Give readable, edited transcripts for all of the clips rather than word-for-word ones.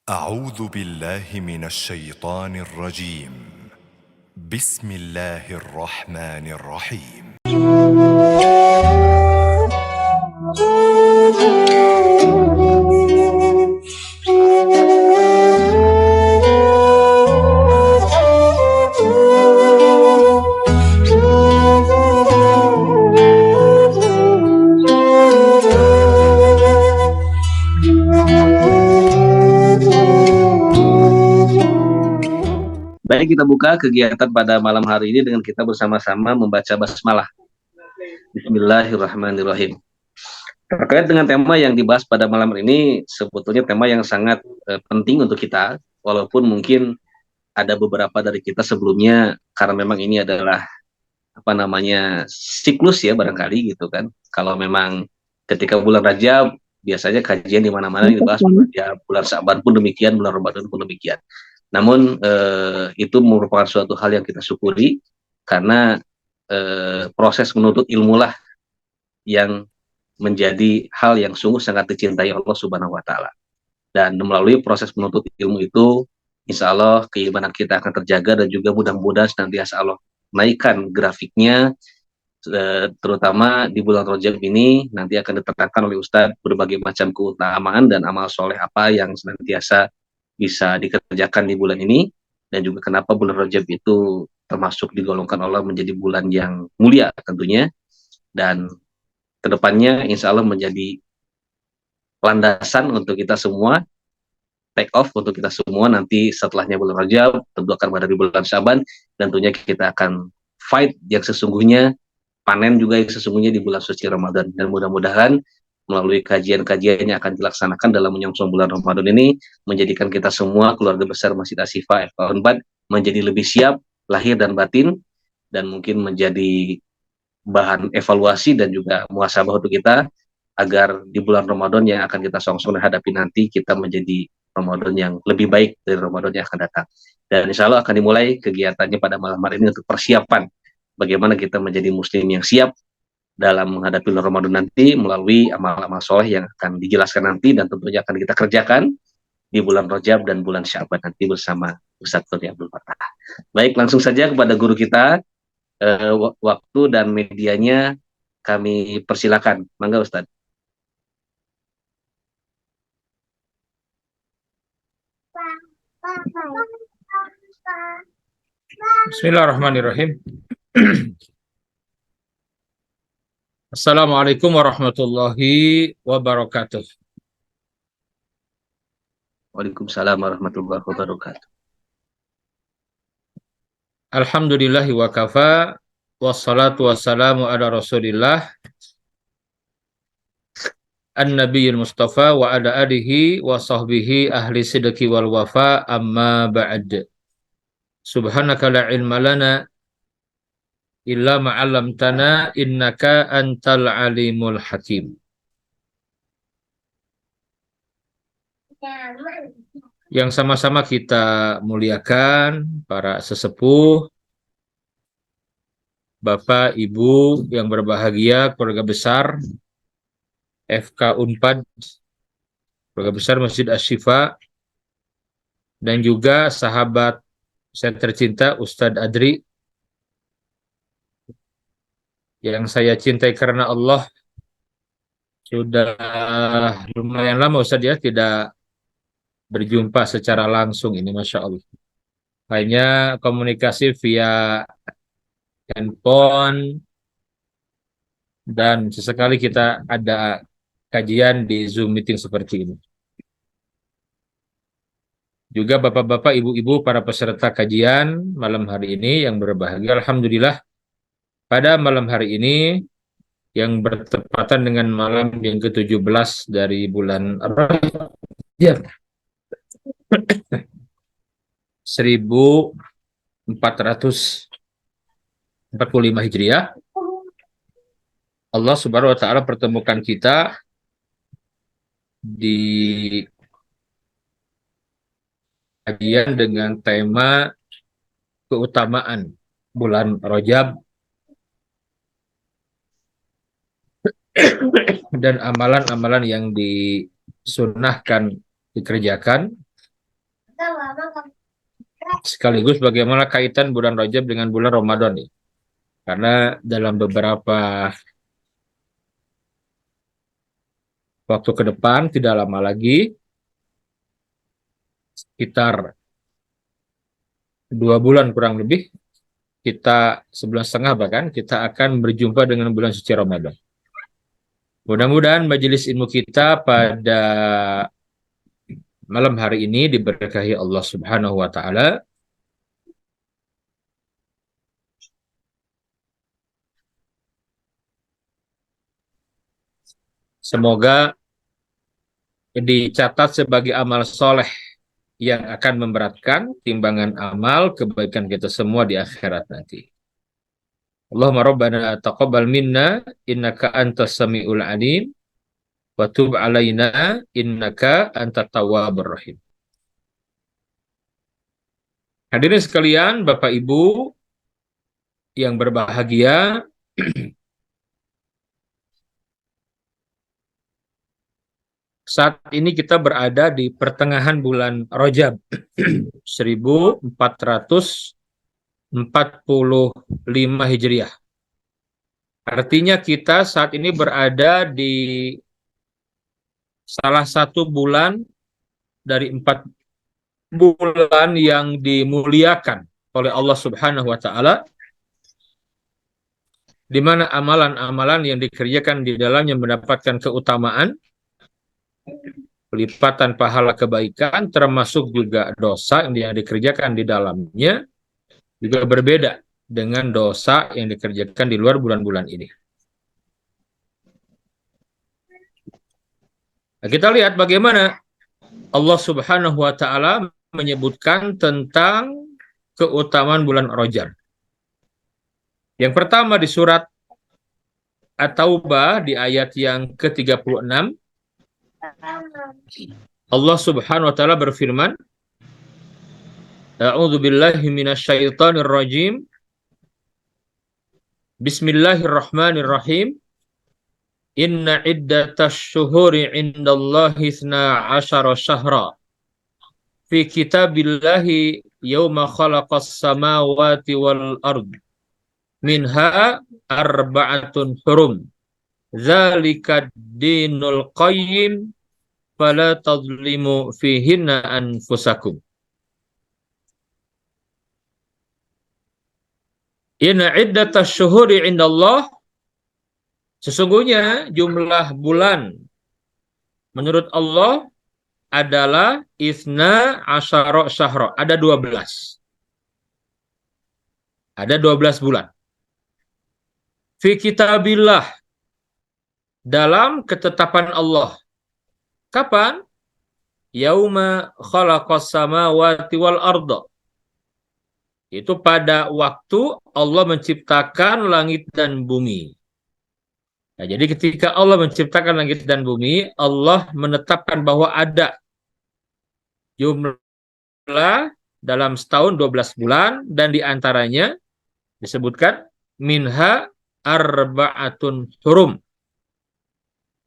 أعوذ بالله من الشيطان الرجيم. بسم الله الرحمن الرحيم. Baik, kita buka kegiatan pada malam hari ini dengan kita bersama-sama membaca basmalah. Bismillahirrahmanirrahim. Terkait dengan tema yang dibahas pada malam ini, sebetulnya tema yang sangat penting untuk kita, walaupun mungkin ada beberapa dari kita sebelumnya, karena memang ini adalah siklus ya barangkali gitu kan. Kalau memang ketika bulan Rajab, biasanya kajian di mana-mana dibahas bulan Rajab, bulan Sa'ban pun demikian, bulan Ramadan pun demikian. Namun itu merupakan suatu hal yang kita syukuri karena proses menuntut ilmu lah yang menjadi hal yang sungguh sangat dicintai Allah Subhanahu wa taala. Dan melalui proses menuntut ilmu itu, insya Allah keimanan kita akan terjaga dan juga mudah-mudahan senantiasa Allah naikkan grafiknya, terutama di bulan Rajab ini nanti akan diterangkan oleh Ustadz berbagai macam keutamaan dan amal soleh apa yang senantiasa bisa dikerjakan di bulan ini, dan juga kenapa bulan Rajab itu termasuk digolongkan Allah menjadi bulan yang mulia tentunya, dan kedepannya insya Allah menjadi landasan untuk kita semua, take off untuk kita semua nanti setelahnya bulan Rajab, tentu akan berada di bulan Syaban, dan tentunya kita akan fight yang sesungguhnya, panen juga yang sesungguhnya di bulan suci Ramadan. Dan mudah-mudahan melalui kajian-kajian yang akan dilaksanakan dalam menyongsong bulan Ramadan ini, menjadikan kita semua keluarga besar Masjid Asy-Syifa FK menjadi lebih siap lahir dan batin, dan mungkin menjadi bahan evaluasi dan juga muhasabah untuk kita, agar di bulan Ramadan yang akan kita songsong dan hadapi nanti, kita menjadi Ramadan yang lebih baik dari Ramadan yang akan datang. Dan insya Allah akan dimulai kegiatannya pada malam hari ini untuk persiapan bagaimana kita menjadi muslim yang siap dalam menghadapi bulan Ramadan nanti melalui amal-amal soleh yang akan dijelaskan nanti dan tentunya akan kita kerjakan di bulan Rajab dan bulan Syaban nanti bersama Ustadz Tony Abdul Fattah. Baik, langsung saja kepada guru kita, waktu dan medianya kami persilakan. Mangga Ustadz. Bismillahirrahmanirrahim. Assalamualaikum warahmatullahi wabarakatuh. Waalaikumsalam warahmatullahi wabarakatuh. Alhamdulillahi wa kafa, wassalatu wassalamu ala rasulillah, an-nabiyil mustafa wa ala alihi wa sahbihi ahli sidqi wal wafa, amma ba'd. Subhanaka la ilma lana illa ma'alamtana innaka antal alimul hakim. Yang sama-sama kita muliakan para sesepuh, Bapak, Ibu yang berbahagia, keluarga besar FK Unpad, keluarga besar Masjid Asy-Syifa, dan juga sahabat saya tercinta Ustadz Adri, yang saya cintai karena Allah. Sudah lumayan lama Ustadz ya tidak berjumpa secara langsung ini, Masya Allah. Hanya komunikasi via handphone, dan sesekali kita ada kajian di Zoom meeting seperti ini. Juga bapak-bapak, ibu-ibu, para peserta kajian malam hari ini yang berbahagia, alhamdulillah pada malam hari ini yang bertepatan dengan malam yang ke-17 dari bulan Rajab 1445 Hijriah, Allah Subhanahu wa taala pertemukan kita di kajian dengan tema keutamaan bulan Rajab dan amalan-amalan yang disunnahkan dikerjakan Sekaligus bagaimana kaitan bulan Rajab dengan bulan Ramadan nih. Karena dalam beberapa waktu ke depan, tidak lama lagi, sekitar 2 bulan kurang lebih, kita 1,5 bulan bahkan, kita akan berjumpa dengan bulan suci Ramadan. Mudah-mudahan majelis ilmu kita pada malam hari ini diberkahi Allah Subhanahu wa Ta'ala. Semoga dicatat sebagai amal soleh yang akan memberatkan timbangan amal kebaikan kita semua di akhirat nanti. Allahumma rabbana taqabbal minna innaka antas samiul alim wa tub alaina innaka antat tawwabur rahim. Hadirin sekalian, Bapak Ibu yang berbahagia, saat ini kita berada di pertengahan bulan Rajab 1445 Hijriah. Artinya kita saat ini berada di salah satu bulan dari 4 bulan yang dimuliakan oleh Allah Subhanahu wa Ta'ala, di mana amalan-amalan yang dikerjakan di dalamnya mendapatkan keutamaan, pelipatan pahala kebaikan, termasuk juga dosa yang dikerjakan di dalamnya juga berbeda dengan dosa yang dikerjakan di luar bulan-bulan ini. Nah, kita lihat bagaimana Allah Subhanahu wa Ta'ala menyebutkan tentang keutamaan bulan Rajab. Yang pertama di surat At-Taubah di ayat yang ke-36, Allah Subhanahu wa Ta'ala berfirman, A'udzu billahi minasyaitonir rajim. Bismillahirrahmanirrahim. Inna iddatasy syuhuri 'indallahi 12 syahra fi kitabillahi yauma khalaqas samawati wal ard. Minha arba'atun hurum. Dzalika dinul qayyim fala tadlimu fihinna anfusakum. Inna iddatasy syuhuri 'indallah, sesungguhnya jumlah bulan menurut Allah adalah 12 syahra, ada 12. Ada 12 bulan. Fi kitabillah, dalam ketetapan Allah. Kapan? Yauma khalaqas samawati wal arda. Itu pada waktu Allah menciptakan langit dan bumi. Nah, jadi ketika Allah menciptakan langit dan bumi, Allah menetapkan bahwa ada jumlah dalam setahun 12 bulan, dan diantaranya disebutkan minha arba'atun hurum.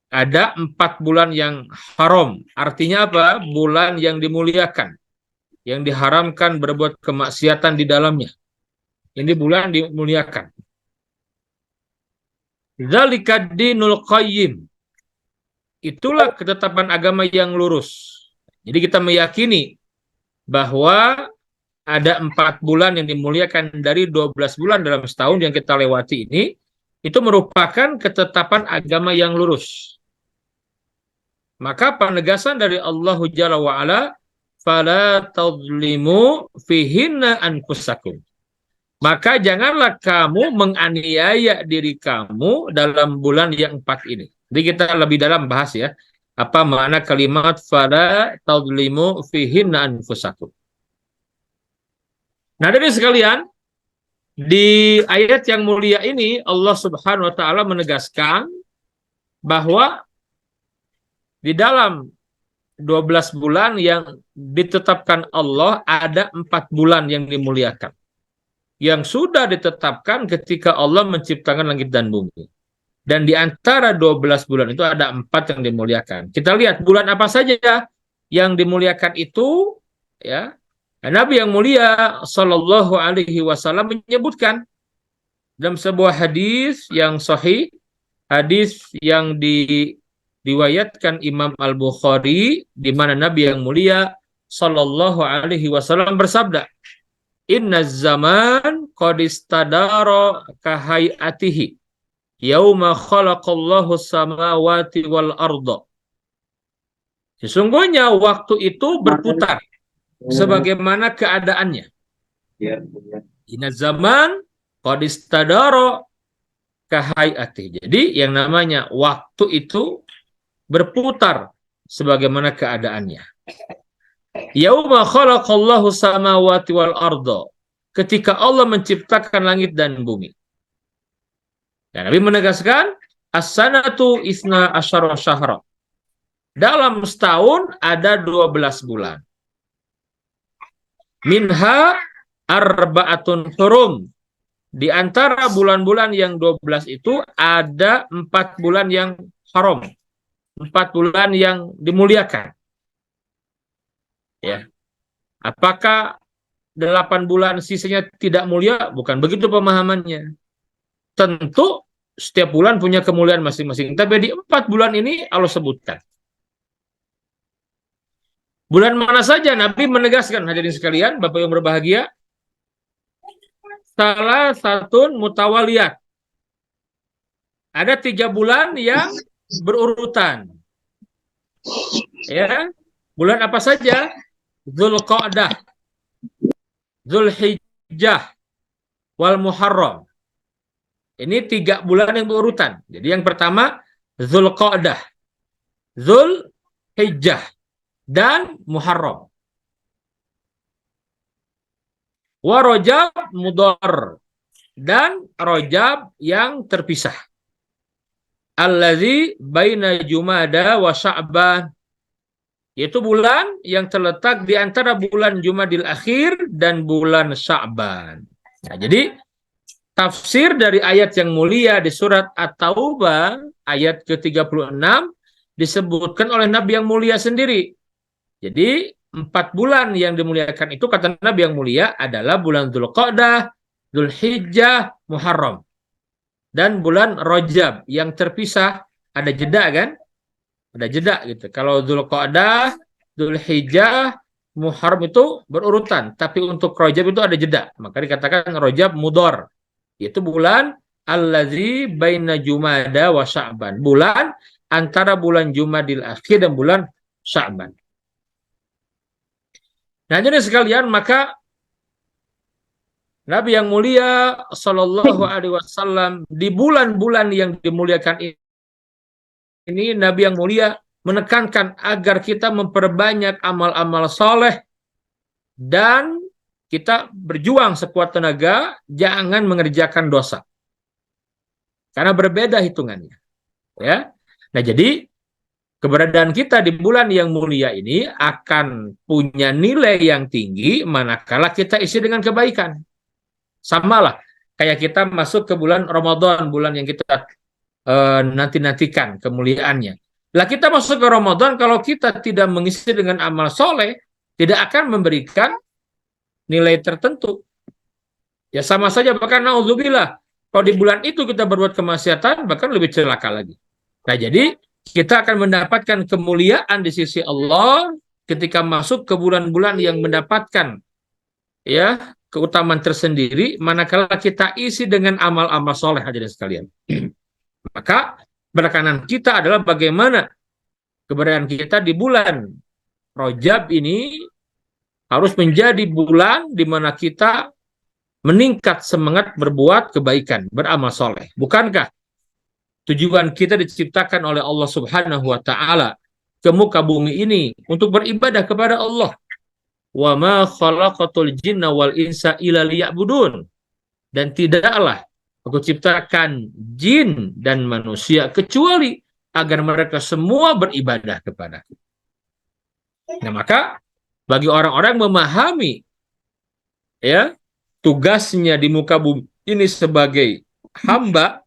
Ada 4 bulan yang haram. Artinya apa? Bulan yang dimuliakan, yang diharamkan berbuat kemaksiatan di dalamnya. Ini bulan dimuliakan. Dzalika dinul qayyim. Itulah ketetapan agama yang lurus. Jadi kita meyakini bahwa ada 4 bulan yang dimuliakan dari 12 bulan dalam setahun yang kita lewati ini, itu merupakan ketetapan agama yang lurus. Maka penegasan dari Allah Jalla wa'ala, fala tadlimu fihinna anfusakum. Maka janganlah kamu menganiaya diri kamu dalam bulan yang 4 ini. Jadi kita lebih dalam bahas ya, apa makna kalimat fala tadlimu fihinna anfusakum. Nah, dari sekalian, di ayat yang mulia ini Allah Subhanahu wa Ta'ala menegaskan bahwa di dalam 12 bulan yang ditetapkan Allah ada 4 bulan yang dimuliakan, yang sudah ditetapkan ketika Allah menciptakan langit dan bumi. Dan di antara 12 bulan itu ada 4 yang dimuliakan. Kita lihat bulan apa saja yang dimuliakan itu ya. Nah, Nabi yang mulia Shallallahu Alaihi Wasallam menyebutkan dalam sebuah hadis yang sahih, hadis yang diriwayatkan Imam Al-Bukhari, di mana Nabi yang mulia Shallallahu Alaihi Wasallam bersabda, Inna zaman qad istadara kahayatihi yauma khalaqallahu samawati wal arda. Sesungguhnya waktu itu berputar sebagaimana keadaannya. Inna zaman qad istadara kahayatihi. Jadi yang namanya waktu itu berputar sebagaimana keadaannya. Yauma khalaqallahu samawati wal arda. Ketika Allah menciptakan langit dan bumi. Dan Nabi menegaskan, as-sanatu isna asyara syahra. Dalam setahun ada 12 bulan. Minha arba'atun hurum. Di antara bulan-bulan yang 12 itu ada 4 bulan yang haram. 4 bulan yang dimuliakan. Ya. Apakah 8 bulan sisanya tidak mulia? Bukan begitu pemahamannya. Tentu setiap bulan punya kemuliaan masing-masing. Tapi di 4 bulan ini Allah sebutkan. Bulan mana saja Nabi menegaskan, hadirin sekalian, Bapak yang berbahagia, salah satu mutawaliyat. Ada 3 bulan yang berurutan. Ya. Bulan apa saja? Dzulqa'dah, Dzulhijjah, wal Muharram. Ini 3 bulan yang berurutan. Jadi yang pertama Dzulqa'dah, Dzulhijjah, dan Muharram. Wa Rajab Mudhar, dan Rajab yang terpisah. Allazi baina Jumada wa Sya'ban, yaitu bulan yang terletak di antara bulan Jumadil Akhir dan bulan Sya'ban. Nah, jadi tafsir dari ayat yang mulia di surat At-Taubah ayat ke-36 disebutkan oleh Nabi yang mulia sendiri. Jadi 4 bulan yang dimuliakan itu kata Nabi yang mulia adalah bulan Dzulqa'dah, Dzulhijjah, Muharram. Dan bulan Rajab yang terpisah, ada jeda kan? Ada jeda gitu. Kalau Dzulqa'dah, Dzulhijjah, Muharram itu berurutan, tapi untuk Rajab itu ada jeda. Maka dikatakan Rajab Mudhar. Itu bulan allazi baina Jumada wa Sya'ban. Bulan antara bulan Jumadil Akhir dan bulan Sya'ban. Nah, jadi sekalian, maka Nabi yang mulia Shallallahu Alaihi Wasallam di bulan-bulan yang dimuliakan ini, Nabi yang mulia menekankan agar kita memperbanyak amal-amal soleh dan kita berjuang sekuat tenaga, jangan mengerjakan dosa. Karena berbeda hitungannya. Ya. Nah, jadi keberadaan kita di bulan yang mulia ini akan punya nilai yang tinggi manakala kita isi dengan kebaikan. Samalah kayak kita masuk ke bulan Ramadan, bulan yang kita nanti-nantikan kemuliaannya. Lah kita masuk ke Ramadan, kalau kita tidak mengisi dengan amal soleh, tidak akan memberikan nilai tertentu. Ya sama saja, bahkan na'udzubillah, kalau di bulan itu kita berbuat kemaksiatan, bahkan lebih celaka lagi. Nah, jadi kita akan mendapatkan kemuliaan di sisi Allah ketika masuk ke bulan-bulan yang mendapatkan ya keutamaan tersendiri, manakala kita isi dengan amal-amal soleh, hadirin sekalian. Maka berkanan kita adalah bagaimana keberadaan kita di bulan Rajab ini harus menjadi bulan di mana kita meningkat semangat berbuat kebaikan, beramal soleh. Bukankah tujuan kita diciptakan oleh Allah Subhanahu wa Ta'ala ke muka bumi ini untuk beribadah kepada Allah? Wa ma khalaqatul jinna wal insa illa liya'budun. Dan tidaklah Aku ciptakan jin dan manusia kecuali agar mereka semua beribadah kepadaku. Nah, maka bagi orang-orang memahami ya tugasnya di muka bumi ini sebagai hamba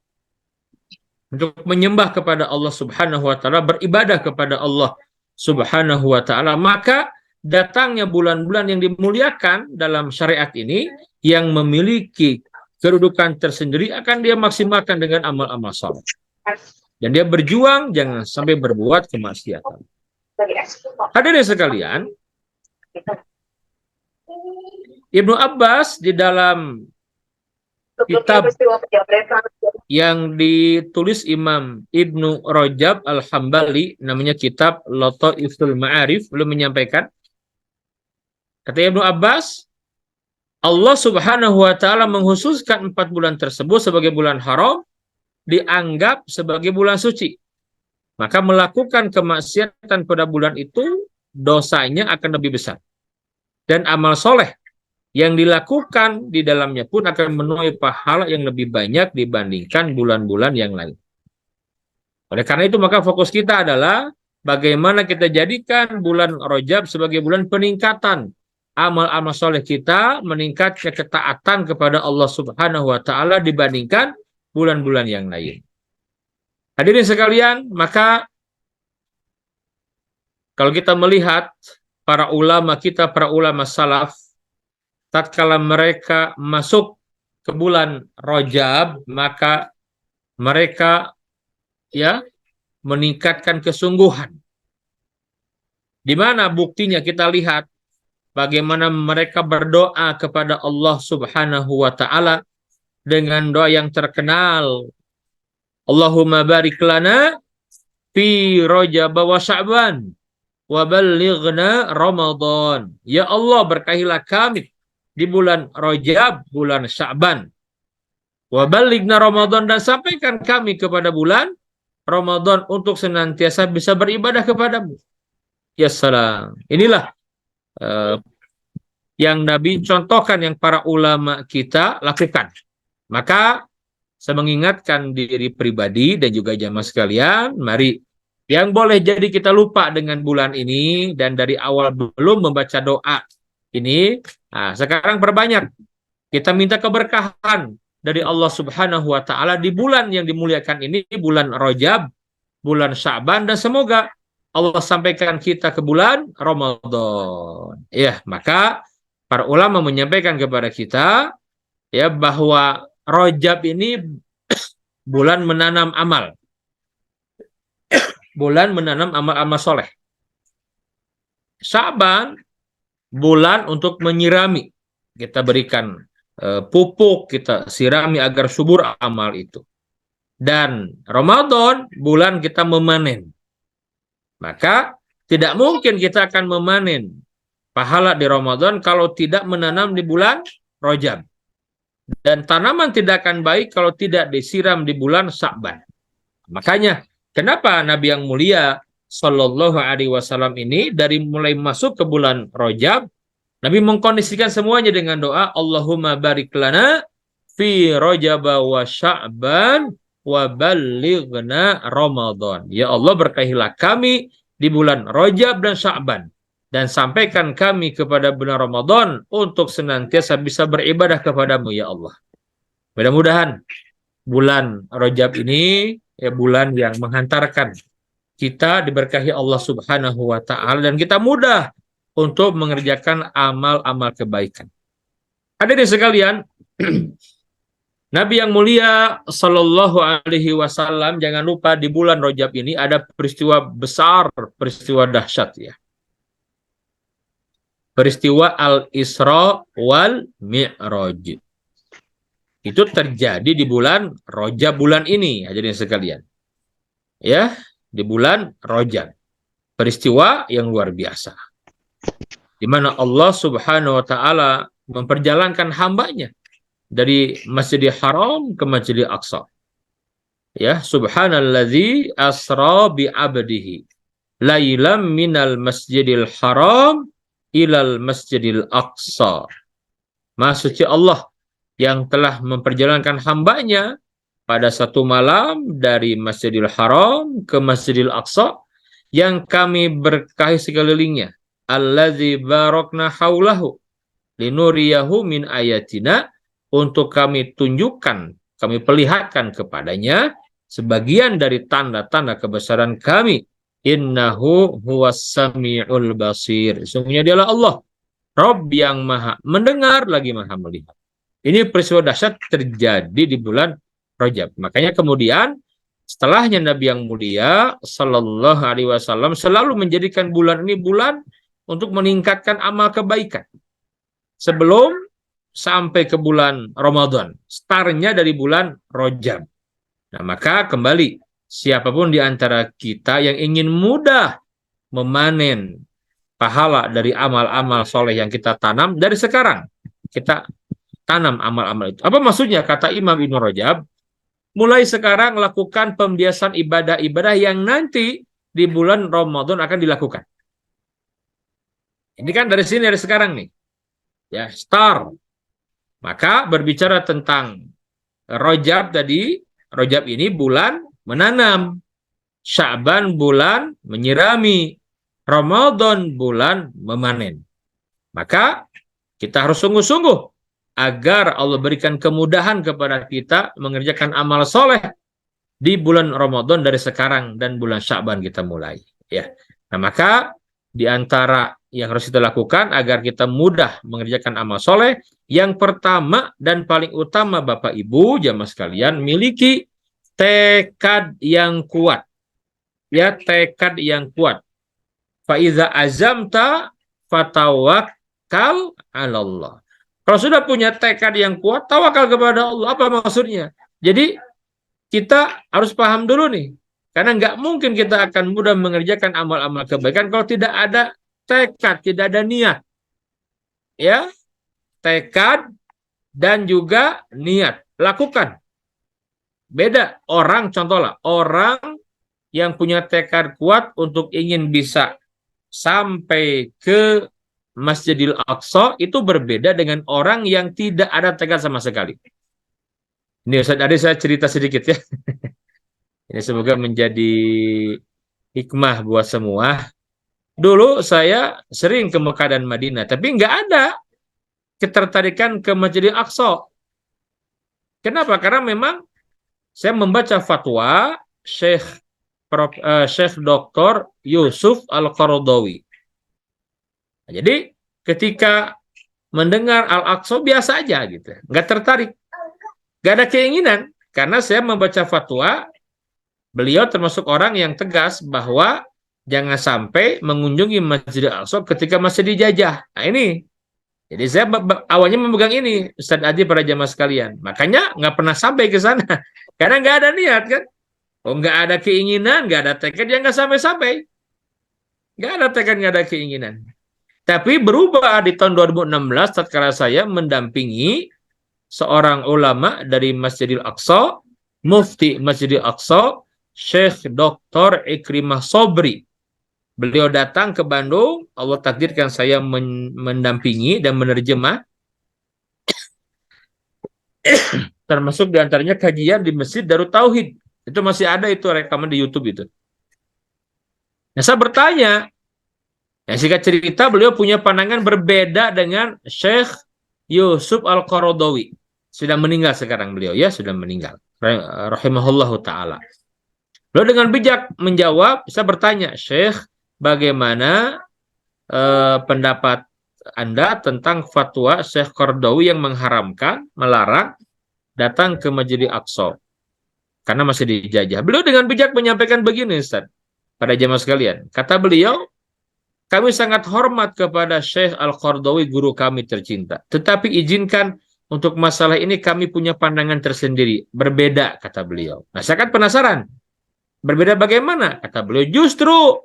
untuk menyembah kepada Allah Subhanahu wa Ta'ala, beribadah kepada Allah Subhanahu wa Ta'ala, maka datangnya bulan-bulan yang dimuliakan dalam syariat ini yang memiliki kedudukan tersendiri akan dia maksimalkan dengan amal-amal saleh. Dan dia berjuang jangan sampai berbuat kemaksiatan. Hadirin sekalian, Ibnu Abbas di dalam kitab yang ditulis Imam Ibnu Rajab Al-Hambali, namanya kitab Lataiful Ma'arif, belum menyampaikan, kata Ibnu Abbas, Allah Subhanahu wa taala menghususkan 4 bulan tersebut sebagai bulan haram, dianggap sebagai bulan suci. Maka melakukan kemaksiatan pada bulan itu dosanya akan lebih besar. Dan amal soleh yang dilakukan di dalamnya pun akan menuai pahala yang lebih banyak dibandingkan bulan-bulan yang lain. Oleh karena itu maka fokus kita adalah bagaimana kita jadikan bulan Rajab sebagai bulan peningkatan amal-amal soleh kita, meningkatnya ketaatan kepada Allah Subhanahu wa taala dibandingkan bulan-bulan yang lain. Hadirin sekalian, maka kalau kita melihat para ulama kita, para ulama salaf, tatkala mereka masuk ke bulan Rajab, maka mereka meningkatkan kesungguhan. Di mana buktinya kita lihat bagaimana mereka berdoa kepada Allah Subhanahu wa taala dengan doa yang terkenal, Allahumma barik lana fi Rajab wa Sya'ban wa ballighna Ramadan. Ya Allah, berkahilah kami di bulan Rajab, bulan Sya'ban. Wa ballighna Ramadan, dan sampaikan kami kepada bulan Ramadan untuk senantiasa bisa beribadah kepadamu. Ya salam. Inilah yang Nabi contohkan, yang para ulama kita lakukan. Maka saya mengingatkan diri pribadi dan juga jamaah sekalian, mari, yang boleh jadi kita lupa dengan bulan ini dan dari awal belum membaca doa ini, sekarang perbanyak. Kita minta keberkahan dari Allah Subhanahu wa taala di bulan yang dimuliakan ini, bulan Rajab, bulan Sya'ban, dan semoga Allah sampaikan kita ke bulan Ramadan. Ya, maka para ulama menyampaikan kepada kita bahwa Rajab ini bulan menanam amal. Bulan menanam amal-amal soleh. Sya'ban bulan untuk menyirami. Kita berikan pupuk, kita sirami agar subur amal itu. Dan Ramadan bulan kita memanen. Maka tidak mungkin kita akan memanen pahala di Ramadan kalau tidak menanam di bulan Rajab. Dan tanaman tidak akan baik kalau tidak disiram di bulan Sya'ban. Makanya kenapa Nabi yang mulia Shallallahu Alaihi Wasallam ini dari mulai masuk ke bulan Rajab, Nabi mengkondisikan semuanya dengan doa, Allahumma barik lana fi Rajab wa Sya'ban wa ballighna Ramadan. Ya Allah, berkahilah kami di bulan Rajab dan Sya'ban, dan sampaikan kami kepada bulan Ramadan untuk senantiasa bisa beribadah kepadamu ya Allah. Mudah-mudahan bulan Rajab ini bulan yang menghantarkan kita diberkahi Allah Subhanahu wa taala dan kita mudah untuk mengerjakan amal-amal kebaikan. Hadirin sekalian, Nabi yang mulia Sallallahu Alaihi Wasallam, jangan lupa di bulan Rajab ini ada peristiwa besar, peristiwa dahsyat ya. Peristiwa Al-Isra wal Mi'raj. Itu terjadi di bulan Rajab bulan ini, hadirin sekalian. Ya, di bulan Rajab. Peristiwa yang luar biasa. Di mana Allah Subhanahu wa taala memperjalankan hambanya dari Masjidil Haram ke Masjidil Aqsa. Ya, subhanalladzi asra bi 'abdihi lailam minal Masjidil Haram ilal Masjidil Aqsa. Maha suci Allah yang telah memperjalankan hambanya pada satu malam dari Masjidil Haram ke Masjidil Aqsa yang kami berkahi sekelilingnya. Allazi barakna haulahu linuriyahu min ayatina, untuk kami tunjukkan, kami perlihatkan kepadanya sebagian dari tanda-tanda kebesaran kami Innahu huwas sami'ul basir. Sesungguhnya dialah Allah, Rabb yang maha mendengar lagi maha melihat. Ini peristiwa dahsyat terjadi di bulan Rajab. Makanya kemudian setelahnya Nabi yang mulia Sallallahu Alaihi Wasallam selalu menjadikan bulan ini bulan untuk meningkatkan amal kebaikan. Sebelum sampai ke bulan Ramadan, startnya dari bulan Rajab. Nah, maka kembali siapapun di antara kita yang ingin mudah memanen pahala dari amal-amal soleh yang kita tanam dari sekarang, kita tanam amal-amal itu. Apa maksudnya? Kata Imam Ibnu Rajab, mulai sekarang lakukan pembiasan ibadah-ibadah yang nanti di bulan Ramadan akan dilakukan. Ini kan dari sini, dari sekarang nih. Ya, start. Maka berbicara tentang Rajab tadi, Rajab ini bulan menanam, Sya'ban bulan menyirami, Ramadan bulan memanen. Maka kita harus sungguh-sungguh agar Allah berikan kemudahan kepada kita mengerjakan amal soleh di bulan Ramadan dari sekarang dan bulan Sya'ban kita mulai. Ya. Nah, maka di antara yang harus kita lakukan agar kita mudah mengerjakan amal soleh, yang pertama dan paling utama Bapak Ibu jamaah sekalian, miliki tekad yang kuat. Ya, tekad yang kuat. Faiza azamta fatawakkal 'alallah. Kalau sudah punya tekad yang kuat, tawakal kepada Allah. Apa maksudnya? Jadi kita harus paham dulu nih. Karena nggak mungkin kita akan mudah mengerjakan amal-amal kebaikan kalau tidak ada tekad, tidak ada niat. Ya, tekad dan juga niat. Lakukan. Beda orang, contohlah, orang yang punya tekad kuat untuk ingin bisa sampai ke Masjidil Aqsa itu berbeda dengan orang yang tidak ada tekad sama sekali. Ini tadi saya cerita sedikit ya. Ini semoga menjadi hikmah buat semua. Dulu saya sering ke Mekah dan Madinah, tapi nggak ada ketertarikan ke Masjidil Aqsa. Kenapa? Karena memang saya membaca fatwa Syekh Dr. Yusuf Al-Qaradawi. Jadi ketika mendengar Al-Aqsa biasa aja gitu, nggak tertarik, nggak ada keinginan, karena saya membaca fatwa beliau termasuk orang yang tegas bahwa jangan sampai mengunjungi Masjid Al-Aqsa ketika masih dijajah. Nah ini, jadi saya awalnya memegang ini, Ustaz Adi para jamaah sekalian, makanya nggak pernah sampai ke sana, karena nggak ada niat kan, nggak ada keinginan, nggak ada tekad, ya nggak sampai-sampai, nggak ada tekad, nggak ada keinginan. Tapi berubah di tahun 2016 tatkala saya mendampingi seorang ulama dari Masjidil Aqsa, Mufti Masjidil Aqsa, Syekh Dr. Ikrimah Sobri. Beliau datang ke Bandung, Allah takdirkan saya mendampingi dan menerjemah. Termasuk diantaranya kajian di Masjid Darut Tauhid. Itu masih ada itu rekaman di YouTube itu. Nah, saya bertanya, yang singkat cerita beliau punya pandangan berbeda dengan Syekh Yusuf Al-Qaradawi. Sudah meninggal sekarang beliau ya, sudah meninggal. Rahimahullahu ta'ala. Beliau dengan bijak menjawab, saya bertanya, Syekh, bagaimana pendapat Anda tentang fatwa Syekh Qaradawi yang mengharamkan, melarang datang ke Masjidil Aqsa karena masih dijajah. Beliau dengan bijak menyampaikan begini, Ustaz, pada jamaah sekalian. Kata beliau, kami sangat hormat kepada Syekh Al-Qaradawi, guru kami tercinta. Tetapi izinkan untuk masalah ini kami punya pandangan tersendiri. Berbeda, kata beliau. Nah, saya kan penasaran. Berbeda bagaimana? Kata beliau, justru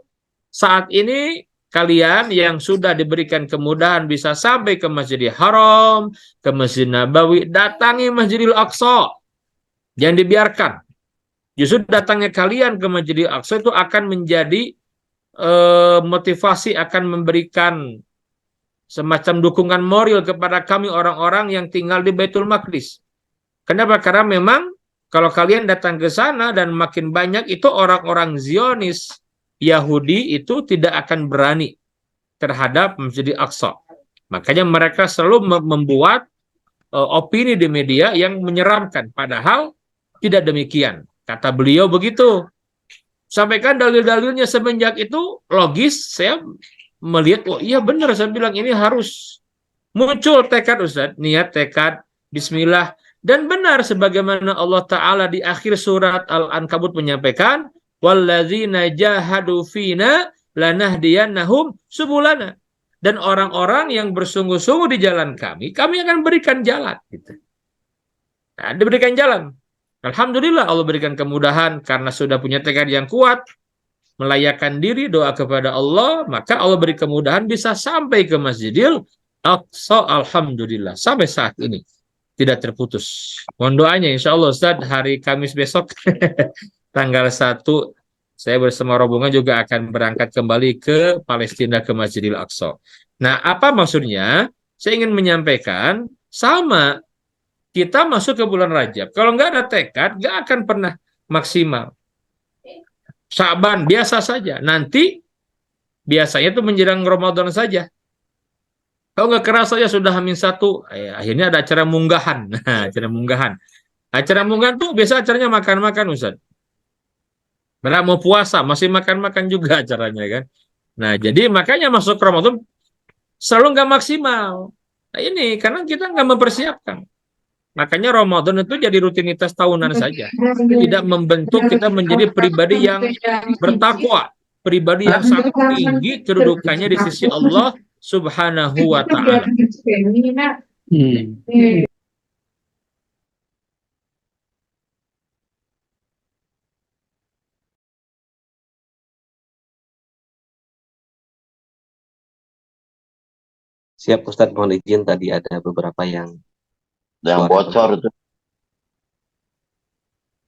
saat ini kalian yang sudah diberikan kemudahan bisa sampai ke Masjidil Haram, ke Masjid Nabawi, datangi Masjidil Aqsa. Jangan dibiarkan. Justru datangnya kalian ke Masjidil Aqsa itu akan menjadi motivasi, akan memberikan semacam dukungan moral kepada kami orang-orang yang tinggal di Baitul Maqdis. Kenapa? Karena memang kalau kalian datang ke sana dan makin banyak itu orang-orang Zionis Yahudi itu tidak akan berani terhadap Masjidil Aqsa. Makanya mereka selalu membuat opini di media yang menyeramkan. Padahal tidak demikian. Kata beliau begitu. sampaikan dalil-dalilnya. Semenjak itu logis saya melihat, oh iya benar, saya bilang ini harus muncul tekad Ustaz, niat, tekad, bismillah. Dan benar sebagaimana Allah Ta'ala di akhir surat Al-Ankabut menyampaikan, walladzina jahadu fina lanahdiyannahum subulana. Dan orang-orang yang bersungguh-sungguh di jalan kami akan berikan jalan. Gitu. Nah, diberikan jalan. Alhamdulillah Allah berikan kemudahan karena sudah punya tekad yang kuat, melayakkan diri, doa kepada Allah, maka Allah beri kemudahan bisa sampai ke Masjidil Aqsa, alhamdulillah, sampai saat ini tidak terputus. Mohon doanya, insya Allah Ustaz, hari Kamis besok, tanggal 1, saya bersama rombongan juga akan berangkat kembali ke Palestina, ke Masjidil Aqsa. Nah, apa maksudnya? Saya ingin menyampaikan, sama, kita masuk ke bulan Rajab. Kalau nggak ada tekad, nggak akan pernah maksimal. Sya'ban biasa saja. Nanti biasanya itu menjelang Ramadan saja. Kalau nggak keras saja sudah H-1, akhirnya ada acara munggahan. Nah, acara munggahan. Acara munggahan tuh biasa acaranya makan-makan, Ustaz. Mereka mau puasa, masih makan-makan juga acaranya kan. Nah, jadi makanya masuk Ramadan selalu nggak maksimal. Nah, ini karena kita nggak mempersiapkan. Makanya Ramadan itu jadi rutinitas tahunan saja. Tidak membentuk kita menjadi pribadi yang bertakwa. Pribadi yang sangat tinggi kedudukannya di sisi Allah Subhanahu wa Ta'ala. Siap Ustadz, mohon izin tadi ada beberapa yang bocor itu.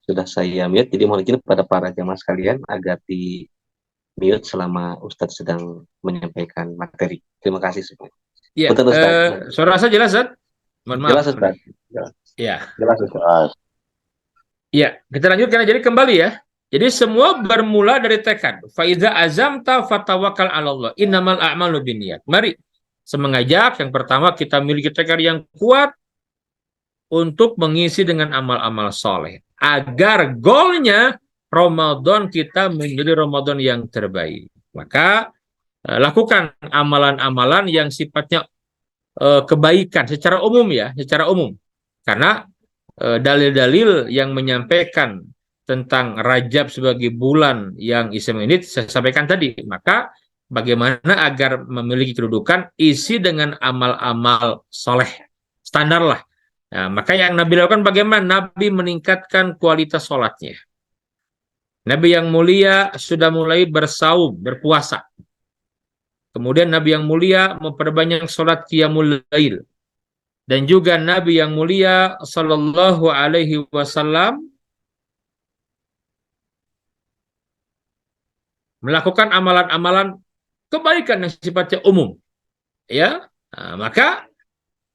Sudah saya mute, jadi mohon izin kepada para jamaah sekalian agar di mute selama Ustadz sedang menyampaikan materi. Terima kasih semua. Ya, suara saya jelas, Ustadz? Mohon maaf. Jelas Ustadz. Ya. Jelas Ustadz. Ya, kita lanjutkan. Jadi kembali ya. Jadi semua bermula dari tekad. Faiza azamta fatawakkal 'ala Allah. Innamal a'malu binniyat. Mari mengajak yang pertama kita miliki tekad yang kuat untuk mengisi dengan amal-amal soleh. Agar goalnya Ramadan kita menjadi Ramadan yang terbaik. Maka lakukan amalan-amalan yang sifatnya kebaikan secara umum ya, secara umum. Karena dalil-dalil yang menyampaikan tentang Rajab sebagai bulan yang Islam ini saya sampaikan tadi. Maka bagaimana agar memiliki kedudukan, isi dengan amal-amal soleh. Standar lah. Nah, maka yang Nabi lakukan bagaimana? Nabi meningkatkan kualitas sholatnya. Nabi yang mulia sudah mulai bersaum, berpuasa. Kemudian Nabi yang mulia memperbanyak sholat qiyamul lail. Dan juga Nabi yang mulia Sallallahu Alaihi Wasallam melakukan amalan-amalan kebaikan yang sifatnya umum. Ya, nah, maka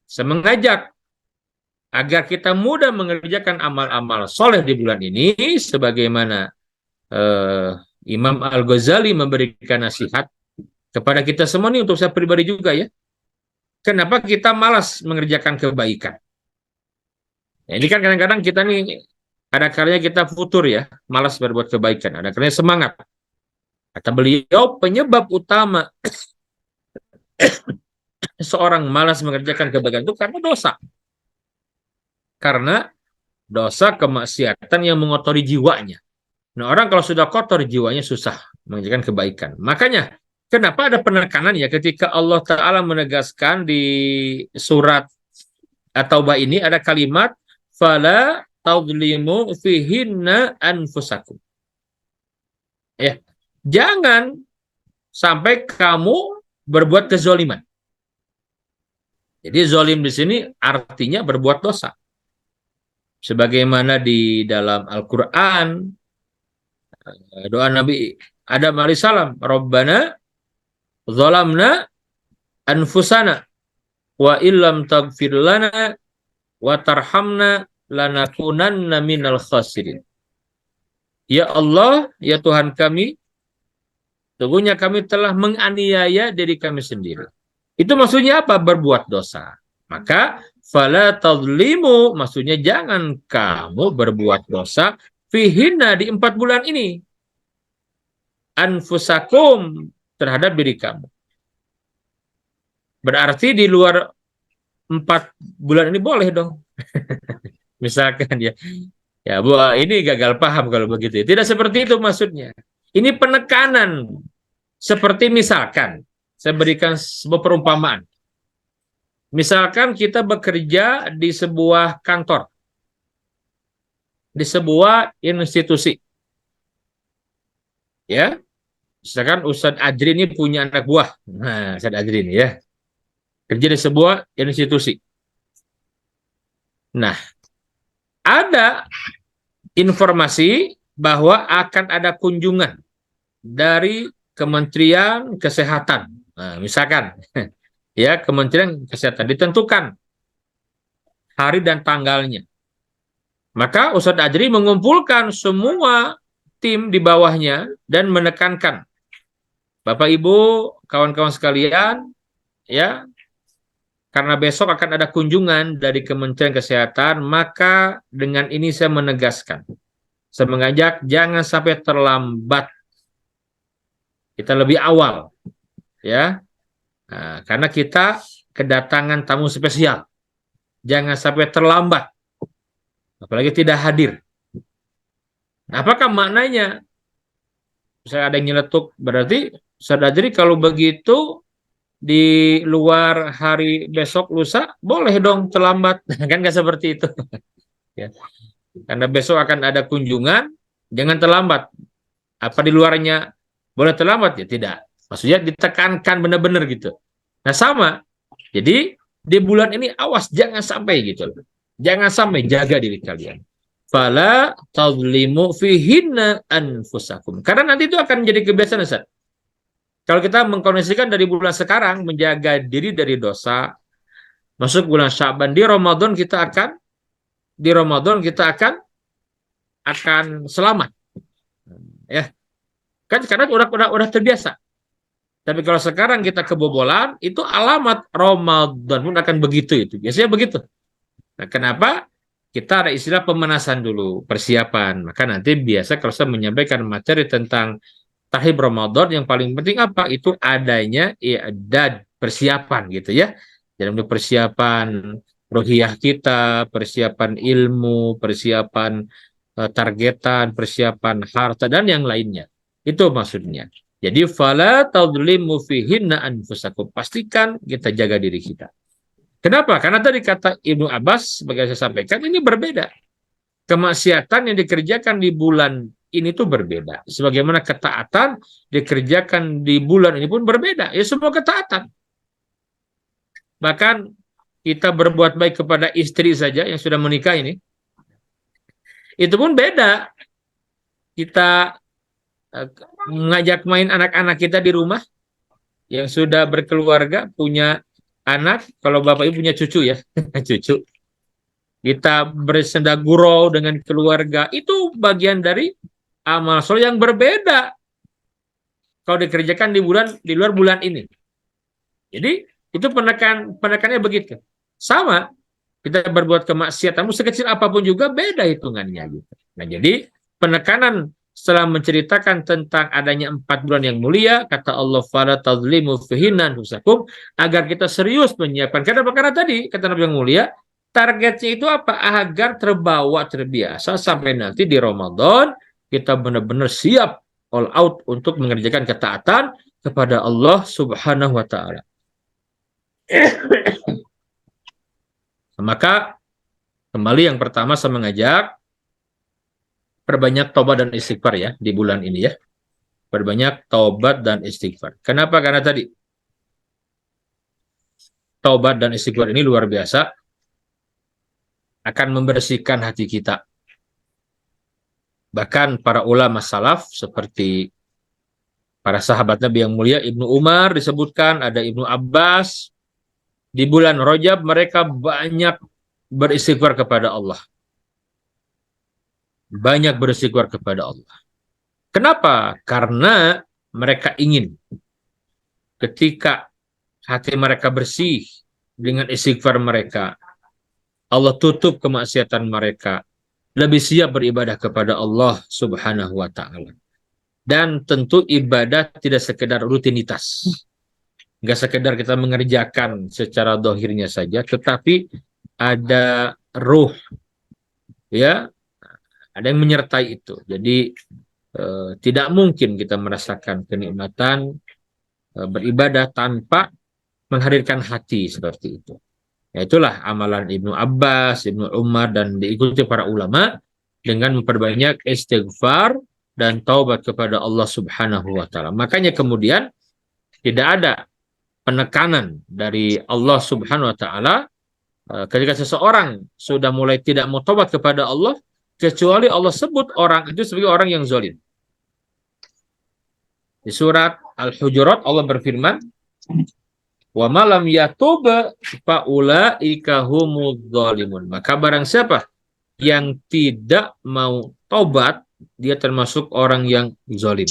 saya mengajak agar kita mudah mengerjakan amal-amal soleh di bulan ini, sebagaimana Imam Al-Ghazali memberikan nasihat kepada kita semua ini, untuk saya pribadi juga ya. Kenapa kita malas mengerjakan kebaikan? Ya, ini kan kadang-kadang kita nih, ada kalanya kita futur ya, malas berbuat kebaikan. Ada kalanya semangat. Kata beliau, penyebab utama seorang malas mengerjakan kebaikan itu karena dosa. Karena dosa kemaksiatan yang mengotori jiwanya. Nah, orang kalau sudah kotor jiwanya susah mengerjakan kebaikan. Makanya, kenapa ada penekanan ya ketika Allah Ta'ala menegaskan di surat At-Taubah ini ada kalimat fala tadlimu fihinna anfusakum. Ya, jangan sampai kamu berbuat kezaliman. Jadi zalim di sini artinya berbuat dosa. Sebagaimana di dalam Al-Qur'an doa Nabi Adam alaihissalam, Rabbana zalamna anfusana wa illam taghfir lana wa tarhamna lanakunanna minal khasirin. Ya Allah, ya Tuhan kami, sesungguhnya kami telah menganiaya diri kami sendiri. Itu maksudnya apa? Berbuat dosa. Maka fala tadlimu, maksudnya jangan kamu berbuat dosa fihinna, di 4 bulan ini. anfusakum, terhadap diri kamu. Berarti di luar 4 bulan ini boleh dong. Misalkan ya, ya Bu, ini gagal paham kalau begitu. Tidak seperti itu maksudnya. Ini penekanan. Seperti misalkan, saya berikan sebuah perumpamaan. Misalkan kita bekerja di sebuah kantor, di sebuah institusi. Ya, misalkan Ustadz Ajri ini punya anak buah. Nah, Ustadz Ajri ini ya, kerja di sebuah institusi. Nah, ada informasi bahwa akan ada kunjungan dari Kementerian Kesehatan. Nah, misalkan ya, Kementerian Kesehatan ditentukan hari dan tanggalnya. Maka Ustadz Ajri mengumpulkan semua tim di bawahnya dan menekankan, Bapak Ibu, kawan-kawan sekalian, ya, karena besok akan ada kunjungan dari Kementerian Kesehatan, maka dengan ini saya menegaskan, saya mengajak jangan sampai terlambat. Kita lebih awal, ya, nah, karena kita kedatangan tamu spesial. Jangan sampai terlambat, apalagi tidak hadir. Nah, apakah maknanya? Saya ada yang nyeletuk, berarti sadari kalau begitu di luar hari besok lusa boleh dong terlambat. Kan nggak seperti itu. Ya. Karena besok akan ada kunjungan, jangan terlambat. Apa di luarnya boleh terlambat? Ya tidak. Maksudnya ditekankan benar-benar gitu. Nah sama. Jadi di bulan ini awas jangan sampai gitu. Jangan sampai, jaga diri kalian. Fala tadlimu fihinna anfusakum. Karena nanti itu akan menjadi kebiasaan, Ustaz. Kalau kita mengkondisikan dari bulan sekarang menjaga diri dari dosa, masuk bulan Sya'ban, di Ramadan kita akan selamat. Ya. Kan karena udah terbiasa. Tapi kalau sekarang kita kebobolan, itu alamat Ramadan pun akan begitu itu. Biasanya begitu. Nah, kenapa? Kita ada istilah pemanasan dulu, persiapan. Maka nanti biasa kalau saya menyampaikan materi tentang Tahib Ramadan, yang paling penting apa? Itu adanya i'dad, persiapan gitu ya. Dalam persiapan ruhiyah kita, persiapan ilmu, persiapan targetan, persiapan harta dan yang lainnya. Itu maksudnya. Jadi fala tadlimu fihinna anfusakum. Pastikan kita jaga diri kita. Kenapa? Karena tadi kata Ibnu Abbas, sebagai saya sampaikan, ini berbeda. Kemaksiatan yang dikerjakan di bulan ini tuh berbeda. Sebagaimana ketaatan dikerjakan di bulan ini pun berbeda. Ya semua ketaatan. Bahkan kita berbuat baik kepada istri saja yang sudah menikah ini, itu pun beda. Kita mengajak main anak-anak kita di rumah yang sudah berkeluarga, punya anak, kalau bapak ibu punya cucu ya, cucu. Kita bersenda gurau dengan keluarga, itu bagian dari amal soleh yang berbeda kalau dikerjakan di luar bulan ini. Jadi itu penekannya begitu. Sama, kita berbuat kemaksiatan sekecil apapun juga beda hitungannya gitu. Nah, jadi penekanan setelah menceritakan tentang adanya 4 bulan yang mulia, kata Allah, fala tadlimu fihinna anfusakum, agar kita serius menyiapkan. Karena tadi kata Nabi yang mulia, targetnya itu apa? Agar terbiasa sampai nanti di Ramadan kita benar-benar siap all out untuk mengerjakan ketaatan kepada Allah Subhanahu wa taala. Maka kembali yang pertama saya mengajak perbanyak taubat dan istighfar ya di bulan ini ya. Perbanyak taubat dan istighfar. Kenapa? Karena tadi taubat dan istighfar ini luar biasa, akan membersihkan hati kita. Bahkan para ulama salaf seperti para sahabat Nabi yang mulia, Ibnu Umar disebutkan, ada Ibnu Abbas, di bulan Rajab mereka banyak beristighfar kepada Allah. Banyak beristighfar kepada Allah. Kenapa? Karena mereka ingin ketika hati mereka bersih dengan istighfar mereka, Allah tutup kemaksiatan mereka, lebih siap beribadah kepada Allah Subhanahu wa taala. Dan tentu ibadah tidak sekedar rutinitas. Nggak sekedar kita mengerjakan secara dohirnya saja, tetapi ada ruh, ya, ada yang menyertai itu. Jadi tidak mungkin kita merasakan kenikmatan beribadah tanpa menghadirkan hati seperti itu. Ya, itulah amalan Ibnu Abbas, Ibnu Umar, dan diikuti para ulama dengan memperbanyak istighfar dan taubat kepada Allah Subhanahu wa Ta'ala. Makanya kemudian tidak ada penekanan dari Allah Subhanahu wa Ta'ala ketika seseorang sudah mulai tidak mau taubat kepada Allah, kecuali Allah sebut orang itu sebagai orang yang zalim. Di surat Al-Hujurat Allah berfirman, wa malam yatub faulaika humudz zalimun. Maka barang siapa yang tidak mau taubat, dia termasuk orang yang zalim.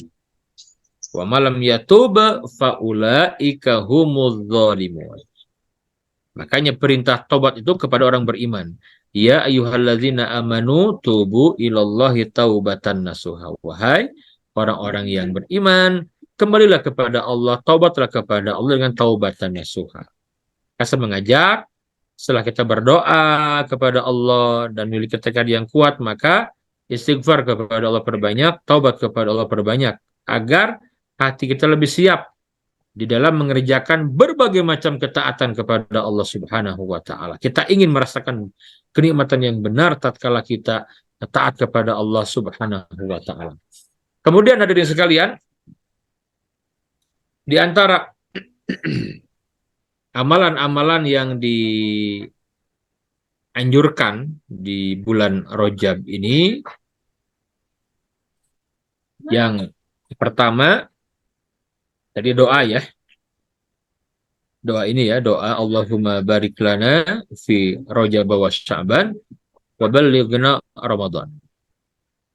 Wa malam yatub faulaika humudz zalimun. Makanya perintah taubat itu kepada orang beriman. Ya ayyuhalladzina amanu tubu ilallahi taubatan nasuha. Wahai orang-orang yang beriman, kembalilah kepada Allah, taubatlah kepada Allah dengan taubatan nasuha. Saya mengajak, setelah kita berdoa kepada Allah dan memiliki tekad yang kuat, maka istighfar kepada Allah perbanyak, taubat kepada Allah perbanyak, agar hati kita lebih siap di dalam mengerjakan berbagai macam ketaatan kepada Allah Subhanahu wa Ta'ala. Kita ingin merasakan kenikmatan yang benar tatkala kita taat kepada Allah Subhanahu wa Ta'ala. Kemudian hadirin sekalian, di antara amalan-amalan yang dianjurkan di bulan Rajab ini, yang pertama tadi doa ya. Doa ini ya, doa Allahumma barik lana fi Rajab wa Sya'ban wa ballighna Ramadan.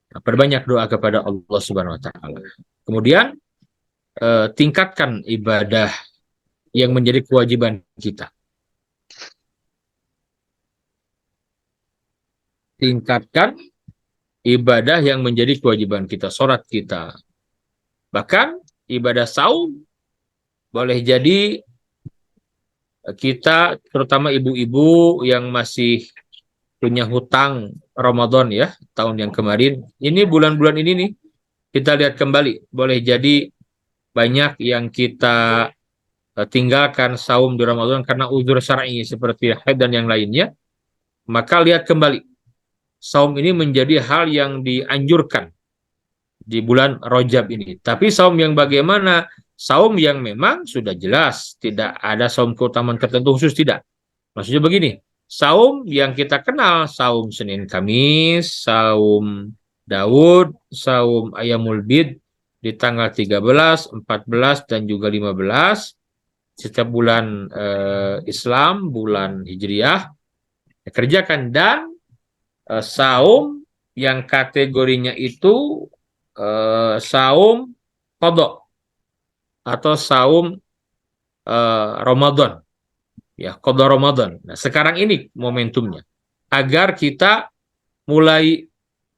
Nah, perbanyak doa kepada Allah Subhanahu wa Ta'ala. Kemudian tingkatkan ibadah yang menjadi kewajiban kita. Tingkatkan ibadah yang menjadi kewajiban kita, sholat kita. Bahkan ibadah saum boleh jadi kita, terutama ibu-ibu yang masih punya hutang Ramadan ya, tahun yang kemarin. Ini bulan-bulan ini nih, kita lihat kembali. Boleh jadi banyak yang kita tinggalkan saum di Ramadan karena uzur syar'i seperti haid dan yang lainnya. Maka lihat kembali. Saum ini menjadi hal yang dianjurkan di bulan Rajab ini. Tapi saum yang bagaimana? Saum yang memang sudah jelas, tidak ada saum keutamaan tertentu khusus, tidak. Maksudnya begini, saum yang kita kenal, saum Senin Kamis, saum Daud, saum Ayamul Bid di tanggal 13, 14, dan juga 15, setiap bulan Islam, bulan Hijriah, kerjakan. Dan saum yang kategorinya itu saum qadha atau saum Ramadan. Ya, qadha Ramadan. Nah, sekarang ini momentumnya agar kita mulai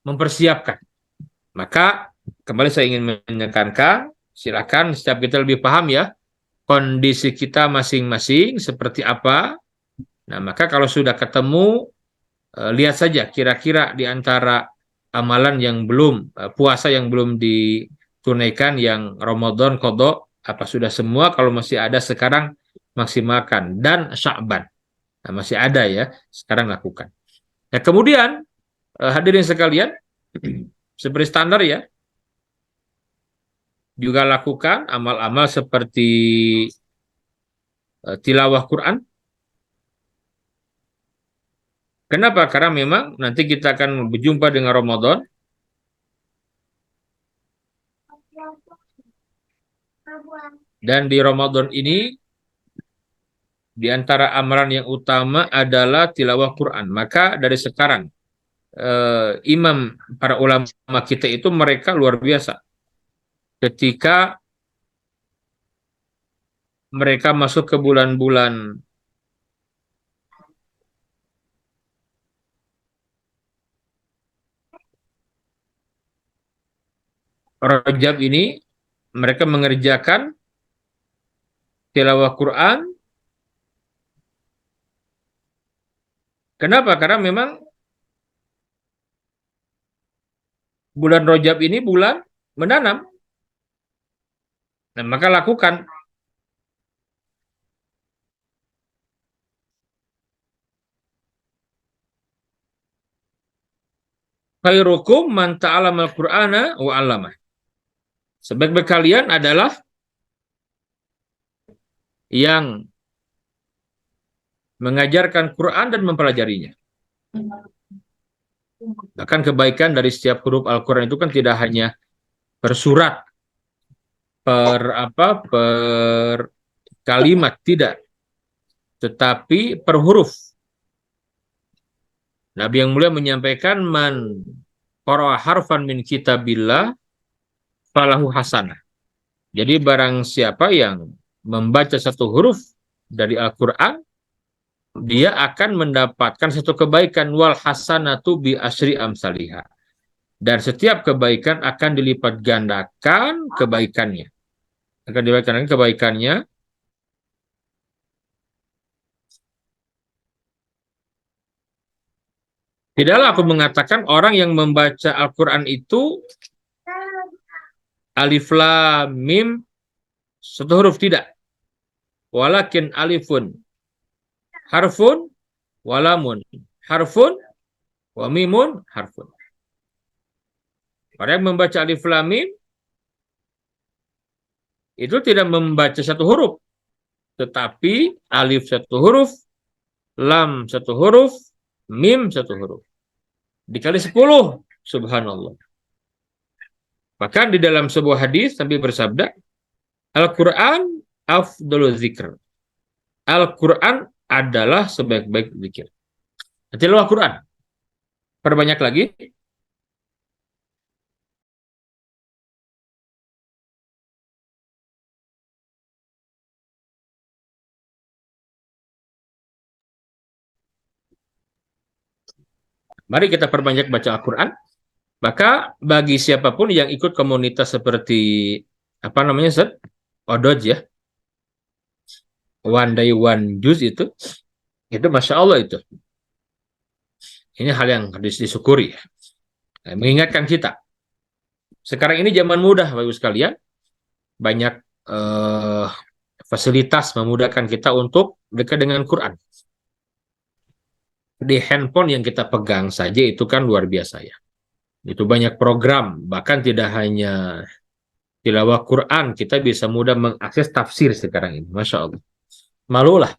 mempersiapkan. Maka kembali saya ingin menekankan, silakan setiap kita lebih paham ya kondisi kita masing-masing seperti apa. Nah, maka kalau sudah ketemu, lihat saja kira-kira di antara amalan yang belum, puasa yang belum ditunaikan, yang Ramadan qadha, apa sudah semua? Kalau masih ada sekarang maksimalkan. Dan Sya'ban, nah, masih ada ya, sekarang lakukan. Nah, kemudian hadirin sekalian, seperti standar ya, juga lakukan amal-amal seperti tilawah Quran. Kenapa? Karena memang nanti kita akan berjumpa dengan Ramadan. Dan di Ramadan ini, di antara amalan yang utama adalah tilawah Quran. Maka dari sekarang, imam, para ulama kita itu mereka luar biasa. Ketika mereka masuk ke bulan-bulan Rajab ini mereka mengerjakan tilawah Quran. Kenapa? Karena memang bulan Rajab ini bulan menanam. Nah, maka lakukan. Khairukum man ta'alamal Qur'ana wa 'allamah. Sebaik-baik kalian adalah yang mengajarkan Quran dan mempelajarinya. Bahkan kebaikan dari setiap huruf Al-Quran itu kan tidak hanya per surat, per kalimat, tidak, tetapi per huruf. Nabi yang mulia menyampaikan man qara'a harfan min kitabillah falahu hasanah. Jadi barang siapa yang membaca satu huruf dari Al-Quran, dia akan mendapatkan satu kebaikan, wal hasanatu bi asyri amsalihah. Dan setiap kebaikan akan dilipat gandakan kebaikannya. Akan dilipat gandakan kebaikannya. Tidaklah aku mengatakan orang yang membaca Al-Quran itu alif lam mim satu huruf, tidak. Walakin alifun harfun walamun harfun wa mimun harfun. Orang yang membaca alif lam mim itu tidak membaca satu huruf, tetapi alif satu huruf, lam satu huruf, mim satu huruf. Dikali 10, subhanallah. Bahkan di dalam sebuah hadis Nabi bersabda, Al-Quran afdalul zikr. Al-Quran adalah sebaik-baik zikir. Tilawah Quran. Perbanyak lagi. Mari kita perbanyak baca Al-Quran. Maka bagi siapapun yang ikut komunitas seperti apa namanya, Ustaz? Odoj ya. One day one juice itu Masya Allah itu. Ini hal yang harus disyukuri. Mengingatkan kita. Sekarang ini zaman mudah, Bapak sekalian. Banyak fasilitas memudahkan kita untuk dekat dengan Quran. Di handphone yang kita pegang saja itu kan luar biasa ya. Itu banyak program, bahkan tidak hanya tilawah Quran, kita bisa mudah mengakses tafsir sekarang ini. Masya Allah. Malulah.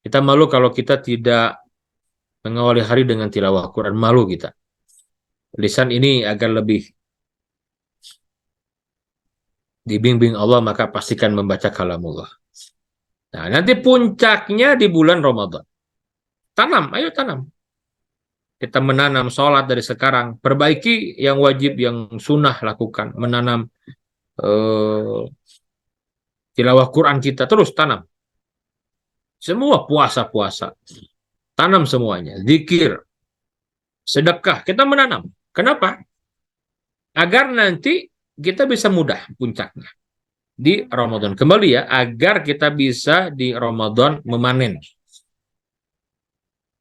Kita malu kalau kita tidak mengawali hari dengan tilawah Quran. Malu kita. Lisan ini agar lebih dibimbing Allah, maka pastikan membaca kalamullah. Nah, nanti puncaknya di bulan Ramadan. Tanam, ayo tanam. Kita menanam sholat dari sekarang. Perbaiki yang wajib, yang sunnah lakukan. Menanam tilawah Quran kita. Terus tanam. Semua puasa-puasa. Tanam semuanya. Zikir. Sedekah. Kita menanam. Kenapa? Agar nanti kita bisa mudah puncaknya. Di Ramadan. Kembali ya. Agar kita bisa di Ramadan memanen.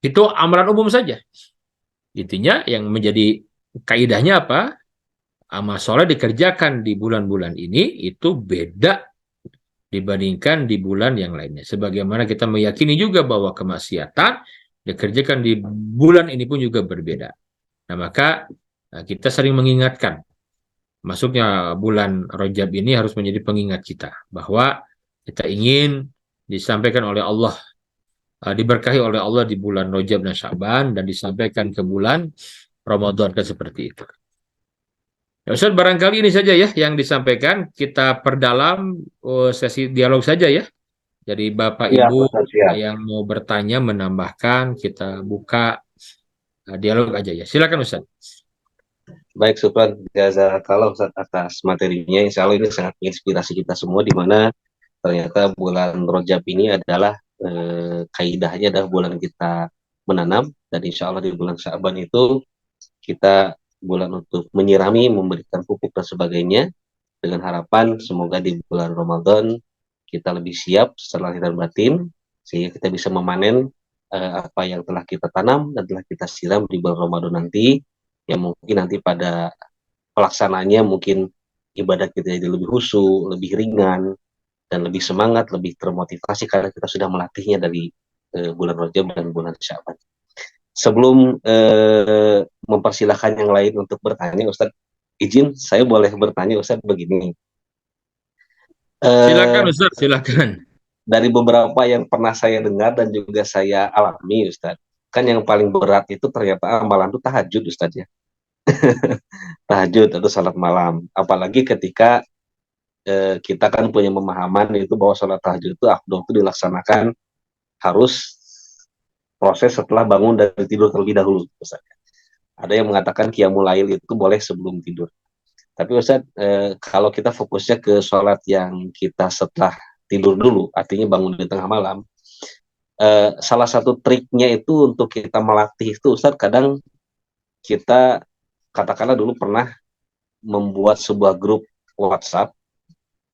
Itu amalan umum saja. Intinya yang menjadi kaidahnya apa? Amal soleh dikerjakan di bulan-bulan ini itu beda dibandingkan di bulan yang lainnya. Sebagaimana kita meyakini juga bahwa kemaksiatan dikerjakan di bulan ini pun juga berbeda. Nah, maka kita sering mengingatkan masuknya bulan Rajab ini harus menjadi pengingat kita bahwa kita ingin disampaikan oleh Allah, diberkahi oleh Allah di bulan Rajab dan Sya'ban, dan disampaikan ke bulan Ramadan kan seperti itu. Ya Ustaz, barangkali ini saja ya yang disampaikan. Kita perdalam sesi dialog saja ya. Jadi Bapak Siap, Ibu Ustaz, siap. yang mau bertanya, menambahkan, kita buka dialog aja ya. Silakan Ustaz. Baik, Supran, jazakallah Ustaz atas materinya. Insya Allah ini sangat menginspirasi kita semua, di mana ternyata bulan Rajab ini adalah kaidahnya adalah bulan kita menanam, dan insya Allah di bulan Sya'ban itu kita bulan untuk menyirami, memberikan pupuk dan sebagainya. dengan harapan semoga di bulan Ramadan kita lebih siap secara lahir dan batin, sehingga kita bisa memanen apa yang telah kita tanam dan telah kita siram di bulan Ramadan nanti, yang mungkin nanti pada pelaksananya mungkin ibadah kita jadi lebih khusyuk, lebih ringan, dan lebih semangat, lebih termotivasi karena kita sudah melatihnya dari bulan Rajab dan bulan Syaban. Sebelum mempersilahkan yang lain untuk bertanya, Ustadz, izin saya boleh bertanya, Ustadz, begini. Silakan Ustaz, silakan. Dari beberapa yang pernah saya dengar dan juga saya alami, Ustadz, kan yang paling berat itu ternyata amalan itu tahajud, Ustadz ya. Tahajud atau salat malam. Apalagi ketika kita kan punya pemahaman itu bahwa salat tahajud itu afdol itu dilaksanakan harus proses setelah bangun dari tidur terlebih dahulu, Ustadz. Ada yang mengatakan qiyamul lail itu boleh sebelum tidur. Tapi Ustadz, kalau kita fokusnya ke sholat yang kita setelah tidur dulu, artinya bangun di tengah malam, salah satu triknya itu untuk kita melatih itu, Ustadz, kadang kita katakanlah dulu pernah membuat sebuah grup WhatsApp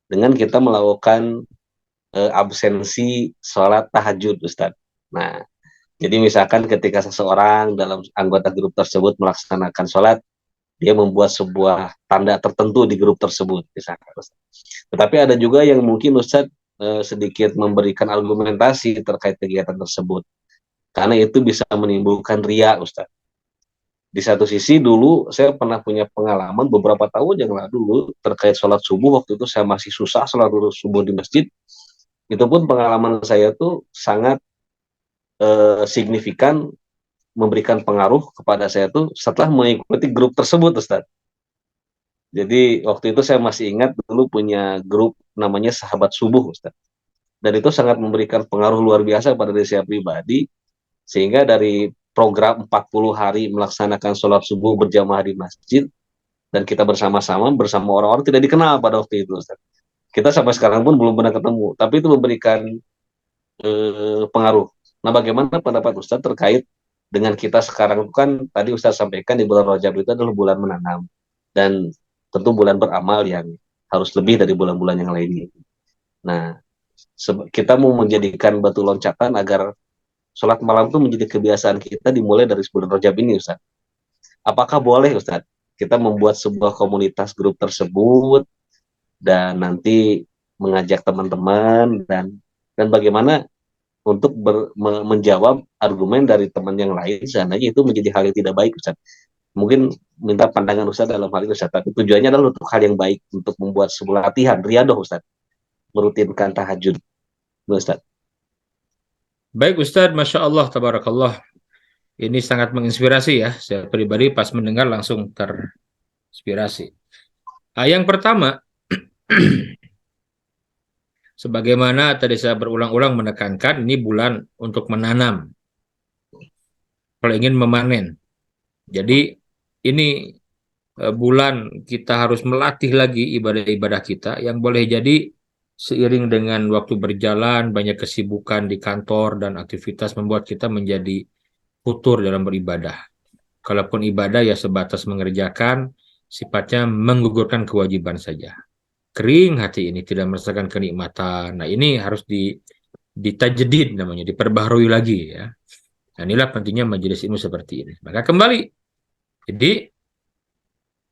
dengan kita melakukan absensi sholat tahajud, Ustadz. Nah, jadi misalkan ketika seseorang dalam anggota grup tersebut melaksanakan sholat, dia membuat sebuah tanda tertentu di grup tersebut, misalkan. Tetapi ada juga yang mungkin Ustadz sedikit memberikan argumentasi terkait kegiatan tersebut, karena itu bisa menimbulkan ria, Ustadz. Di satu sisi dulu saya pernah punya pengalaman beberapa tahun yang lalu terkait sholat subuh, waktu itu saya masih susah sholat subuh di masjid, itu pun pengalaman saya tuh sangat signifikan memberikan pengaruh kepada saya tuh setelah mengikuti grup tersebut, Ustaz. Jadi waktu itu saya masih ingat dulu punya grup namanya Sahabat Subuh, Ustaz. Dan itu sangat memberikan pengaruh luar biasa pada diri saya pribadi, sehingga dari program 40 hari melaksanakan sholat subuh berjamaah di masjid, dan kita bersama-sama bersama orang-orang tidak dikenal pada waktu itu, Ustaz. Kita sampai sekarang pun belum pernah ketemu, tapi itu memberikan pengaruh. Nah, bagaimana pendapat Ustaz terkait dengan kita sekarang kan tadi Ustaz sampaikan di bulan Rajab itu adalah bulan menanam dan tentu bulan beramal yang harus lebih dari bulan-bulan yang lainnya. Nah, kita mau menjadikan batu loncatan agar sholat malam itu menjadi kebiasaan kita dimulai dari bulan Rajab ini, Ustaz. Apakah boleh, Ustaz, kita membuat sebuah komunitas grup tersebut dan nanti mengajak teman-teman dan bagaimana untuk menjawab argumen dari teman yang lain, seandainya itu menjadi hal yang tidak baik, Ustaz. Mungkin minta pandangan Ustaz dalam hal ini, Ustaz. Tapi tujuannya adalah untuk hal yang baik, untuk membuat sebuah latihan, riadoh, Ustaz. Merutinkan tahajud, Ustaz. Baik Ustaz, Masya Allah, Tabarakallah. Ini sangat menginspirasi ya. Saya pribadi pas mendengar langsung terinspirasi. Yang pertama, sebagaimana tadi saya berulang-ulang menekankan, ini bulan untuk menanam. Kalau ingin memanen. Jadi ini bulan kita harus melatih lagi ibadah-ibadah kita yang boleh jadi seiring dengan waktu berjalan, banyak kesibukan di kantor dan aktivitas membuat kita menjadi futur dalam beribadah. Kalaupun ibadah ya sebatas mengerjakan, sifatnya menggugurkan kewajiban saja. Kering hati ini, tidak merasakan kenikmatan. Nah, ini harus ditajdid namanya, diperbaharui lagi ya. Nah, inilah pentingnya majelis ilmu seperti ini. Maka kembali, jadi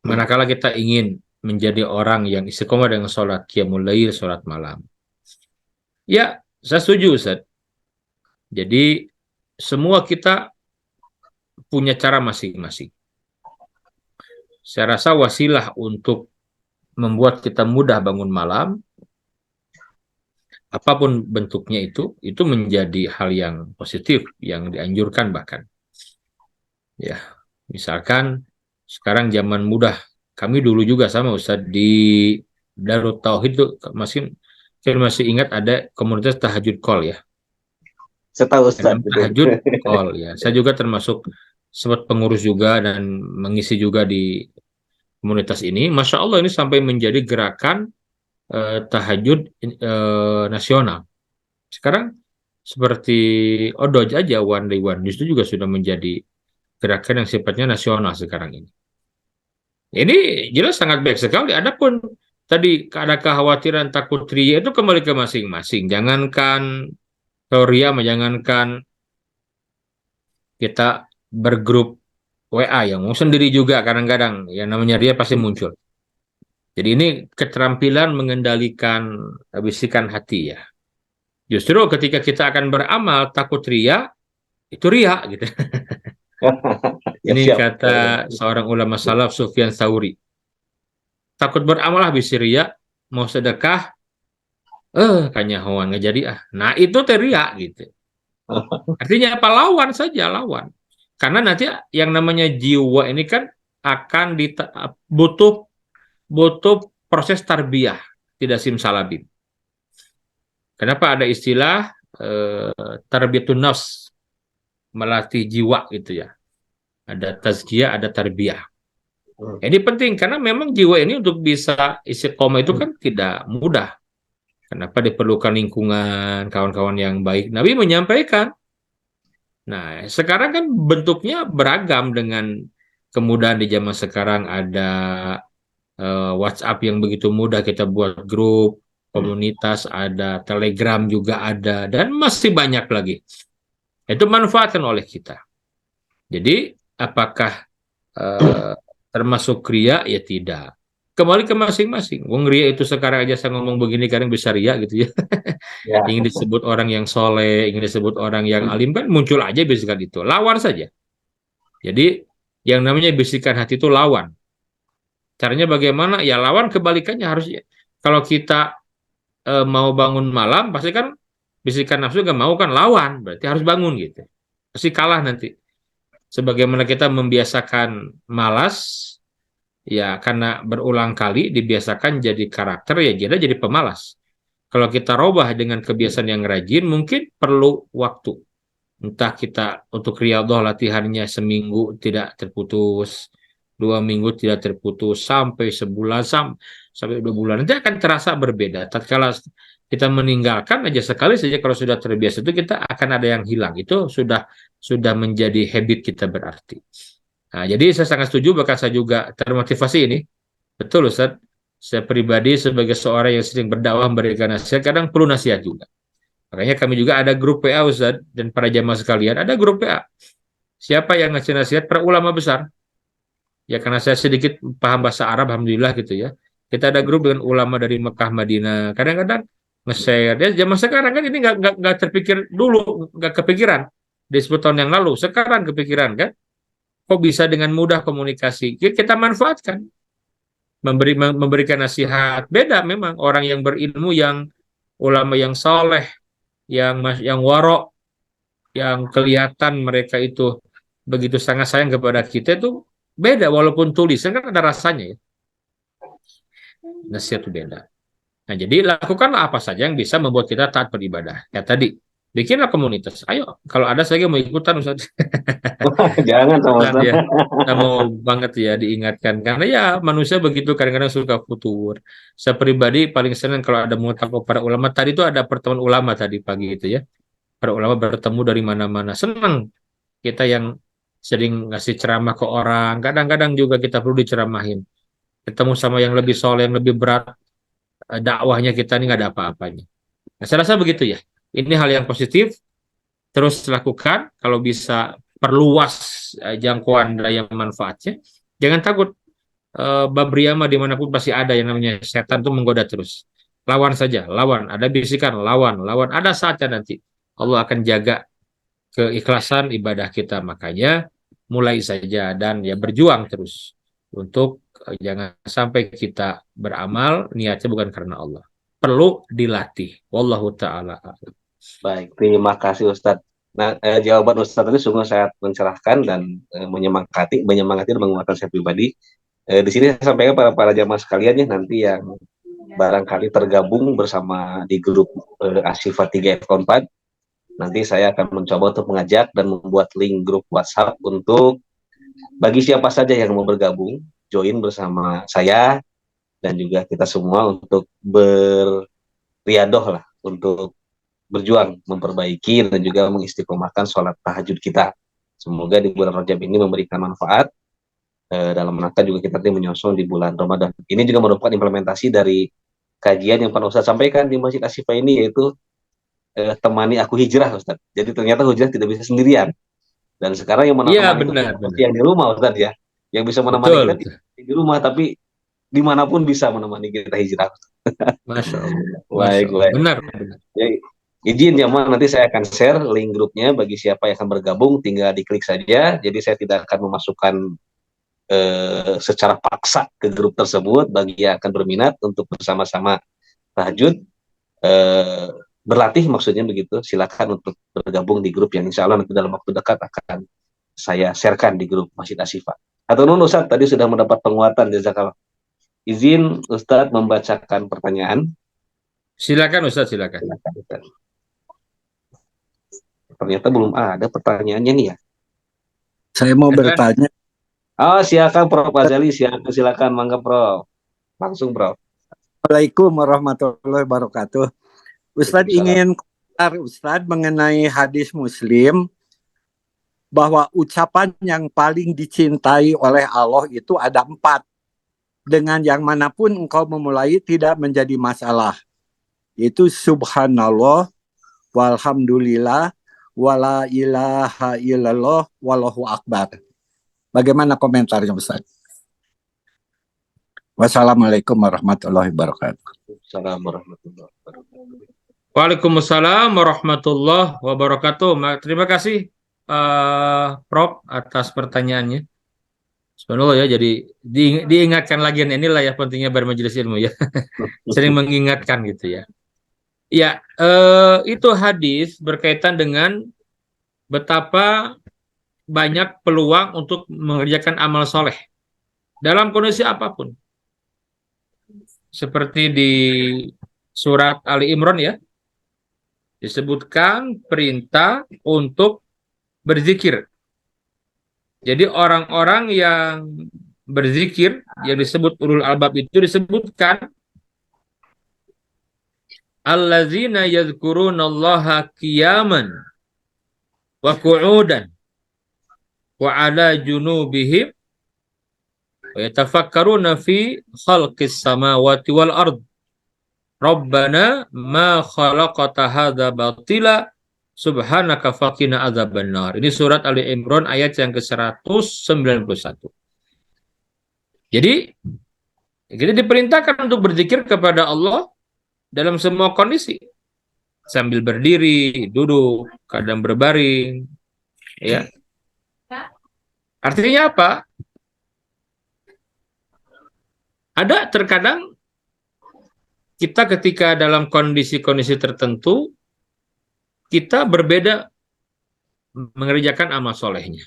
manakala kita ingin menjadi orang yang istiqomah dengan sholat qiyamul lail, sholat malam. Ya, saya setuju Ustaz. Jadi semua kita punya cara masing-masing. Saya rasa wasilah untuk membuat kita mudah bangun malam, apapun bentuknya itu menjadi hal yang positif, yang dianjurkan bahkan. Ya, misalkan sekarang zaman mudah, kami dulu juga sama Ustaz di Darut Tauhid itu saya masih ingat ada komunitas tahajud call ya. Saya tahu Ustaz. Tahajud call ya. Saya juga termasuk sempat pengurus juga dan mengisi juga di komunitas ini. Masya Allah ini sampai menjadi gerakan tahajud nasional. Sekarang seperti Odoj aja One Day One News itu juga sudah menjadi gerakan yang sifatnya nasional sekarang ini. Ini jelas sangat baik sekali. Adapun tadi ada kekhawatiran takut ria itu kembali ke masing-masing. Jangankan ria, jangankan kita bergrup WA yang mau sendiri juga kadang-kadang yang namanya ria pasti muncul. Jadi ini keterampilan mengendalikan bisikan hati ya. Justru ketika kita akan beramal takut ria, itu ria gitu. Ya, Ini siap. kata seorang ulama salaf Sufyan Tsauri. Takut beramal lah bisi ria, mau sedekah, kayaknya hoan nggak jadi ah. Nah itu teriak gitu. Artinya apa? Lawan saja, lawan. Karena nanti yang namanya jiwa ini kan akan butuh butuh proses tarbiyah, tidak simsalabim. Kenapa ada istilah tarbiyatun nafs, melatih jiwa gitu ya. Ada tazkiyah, ada tarbiyah. Ini penting karena memang jiwa ini untuk bisa istiqomah itu kan tidak mudah. Kenapa diperlukan lingkungan, kawan-kawan yang baik. Nabi menyampaikan. Nah, sekarang kan bentuknya beragam dengan kemudahan di zaman sekarang ada WhatsApp yang begitu mudah kita buat grup, komunitas ada, Telegram juga ada, dan masih banyak lagi. Itu manfaatkan oleh kita. Jadi, apakah termasuk ria? Ya tidak. Kembali ke masing-masing. Wong ria itu sekarang aja saya ngomong begini, kadang bisa ria gitu ya. Ya. Ingin disebut orang yang soleh, ingin disebut orang yang alim, kan muncul aja bisikan itu. Lawan saja. Jadi, yang namanya bisikan hati itu lawan. Caranya bagaimana? Ya lawan kebalikannya harusnya. Kalau kita mau bangun malam, pasti kan bisikan nafsu gak mau kan lawan. Berarti harus bangun gitu. Pasti kalah nanti. Sebagaimana kita membiasakan malas, ya karena berulang kali dibiasakan jadi karakter, ya kita jadi pemalas. Kalau kita robah dengan kebiasaan yang rajin, mungkin perlu waktu. Entah kita untuk riyadhah latihannya seminggu tidak terputus, 2 minggu tidak terputus, sampai sebulan, sampai 2 bulan. Nanti akan terasa berbeda. Tatkala kita meninggalkan aja sekali saja, kalau sudah terbiasa itu kita akan ada yang hilang. Itu sudah menjadi habit kita berarti. Nah, jadi saya sangat setuju, bahkan saya juga termotivasi ini. Betul Ustaz, saya pribadi sebagai seorang yang sering berdakwah memberikan nasihat, kadang perlu nasihat juga. Makanya kami juga ada grup PA Ustaz, dan para jamaah sekalian ada grup PA. Siapa yang ngasih nasihat? Para ulama besar. Ya karena saya sedikit paham bahasa Arab, alhamdulillah gitu ya. Kita ada grup dengan ulama dari Mekah, Madinah. Kadang-kadang nge-share. Ya, zaman sekarang kan ini nggak terpikir dulu, nggak kepikiran. Di 10 tahun yang lalu, sekarang kepikiran kan? Kok bisa dengan mudah komunikasi? Kita manfaatkan. Memberikan nasihat. Beda memang orang yang berilmu, yang ulama yang soleh, yang warok, yang kelihatan mereka itu begitu sangat sayang kepada kita, itu beda. Walaupun tulisan kan ada rasanya ya. Nasihat itu beda. Nah, jadi lakukanlah apa saja yang bisa membuat kita taat beribadah. Ya tadi, bikinlah komunitas. Ayo, kalau ada saya mau ikutan Ustaz. Jangan sama Kan ya, kita mau banget ya diingatkan. Karena ya manusia begitu, kadang-kadang suka futur. Saya pribadi paling senang kalau ada multaqa para ulama. Tadi itu ada pertemuan ulama tadi pagi itu ya. Para ulama bertemu dari mana-mana. Senang kita yang sering ngasih ceramah ke orang. Kadang-kadang juga kita perlu diceramahin. Ketemu sama yang lebih soleh, yang lebih berat, dakwahnya kita ini nggak ada apa-apanya. Nah, saya rasa begitu ya. Ini hal yang positif. Terus lakukan. Kalau bisa perluas jangkauan daya manfaatnya. Jangan takut. Babriyama dimanapun pasti ada yang namanya setan itu menggoda terus. Lawan saja, lawan. Ada bisikan, lawan, lawan. Ada saatnya nanti Allah akan jaga keikhlasan ibadah kita. Makanya mulai saja dan ya berjuang terus untuk jangan sampai kita beramal niatnya bukan karena Allah. Perlu dilatih. Wallahu ta'ala. Baik, terima kasih Ustadz. Nah, jawaban Ustadz tadi sungguh sangat mencerahkan dan menyemangati dan menguatkan saya pribadi. Di sini saya sampaikan para jamaah sekalian ya, nanti yang barangkali tergabung bersama di grup Asyifa 3F4, nanti saya akan mencoba untuk mengajak dan membuat link grup WhatsApp untuk bagi siapa saja yang mau bergabung, join bersama saya dan juga kita semua untuk beriadoh lah, untuk berjuang memperbaiki dan juga mengistiqomahkan sholat tahajud kita. Semoga di bulan Rajab ini memberikan manfaat dalam rangka juga kita nanti menyongsong di bulan Ramadan. Ini juga merupakan implementasi dari kajian yang Pak Ustadz sampaikan di Masjid Asyifa ini, yaitu temani aku hijrah, Ustadz. Jadi ternyata hijrah tidak bisa sendirian. Dan sekarang yang Iya, menemani itu benar, seperti benar. yang di rumah, Ustadz ya. Yang bisa menemani Betul, kita betul. tidak di rumah, tapi dimanapun bisa menemani kita hijrah. Masya Allah. Masya Baik, Allah. baik. Benar, benar. Ya, izin ya, Ma, nanti saya akan share link grupnya bagi siapa yang akan bergabung, tinggal diklik saja. Jadi saya tidak akan memasukkan secara paksa ke grup tersebut. Bagi yang akan berminat untuk bersama-sama tahajud, eh, berlatih maksudnya begitu, silakan untuk bergabung di grup yang insya Allah nanti dalam waktu dekat akan saya sharekan di grup Masjid Asyifa. Atau nun Ustadz tadi sudah mendapat penguatan, jazakallah. Izin Ustadz membacakan pertanyaan. Silakan Ustaz, silakan. Silakan, Ustadz. Ternyata belum ada pertanyaannya nih ya. Saya mau Ada. bertanya. Oh, silakan Prof. Azali, silakan mangga Prof. Langsung Prof. Assalamualaikum warahmatullahi wabarakatuh. Ustadz ingin komentar Ustadz mengenai hadis Muslim bahwa ucapan yang paling dicintai oleh Allah itu ada 4. Dengan yang manapun engkau memulai tidak menjadi masalah. Itu subhanallah, walhamdulillah, wala ilaha illallah, wallahu akbar. Bagaimana komentarnya Ustaz? Wassalamualaikum warahmatullahi wabarakatuh. Assalamualaikum warahmatullahi wabarakatuh. Waalaikumsalam warahmatullahi wabarakatuh. Terima kasih Prof atas pertanyaannya. Subhanallah ya, jadi diingatkan lagi, inilah ya pentingnya bermajelis ilmu ya. Sering mengingatkan gitu ya. Ya, itu hadis berkaitan dengan betapa banyak peluang untuk mengerjakan amal soleh dalam kondisi apapun. Seperti di surat Ali Imran ya, disebutkan perintah untuk berzikir. Jadi orang-orang yang berzikir, yang disebut ulul albab itu disebutkan allazina yadhkurunallaha qiyaman wa qu'udan wa ala junubihim wa yatafakkaruna fi khalqis samawati wal ard. Rabbana ma khalaqata hadza batila subhanaka faqina adzabannar. Ini surat Ali Imran ayat yang ke-191. Jadi kita diperintahkan untuk berzikir kepada Allah dalam semua kondisi. Sambil berdiri, duduk, kadang berbaring, ya. Artinya apa? Ada terkadang kita ketika dalam kondisi-kondisi tertentu, kita berbeda mengerjakan amal solehnya.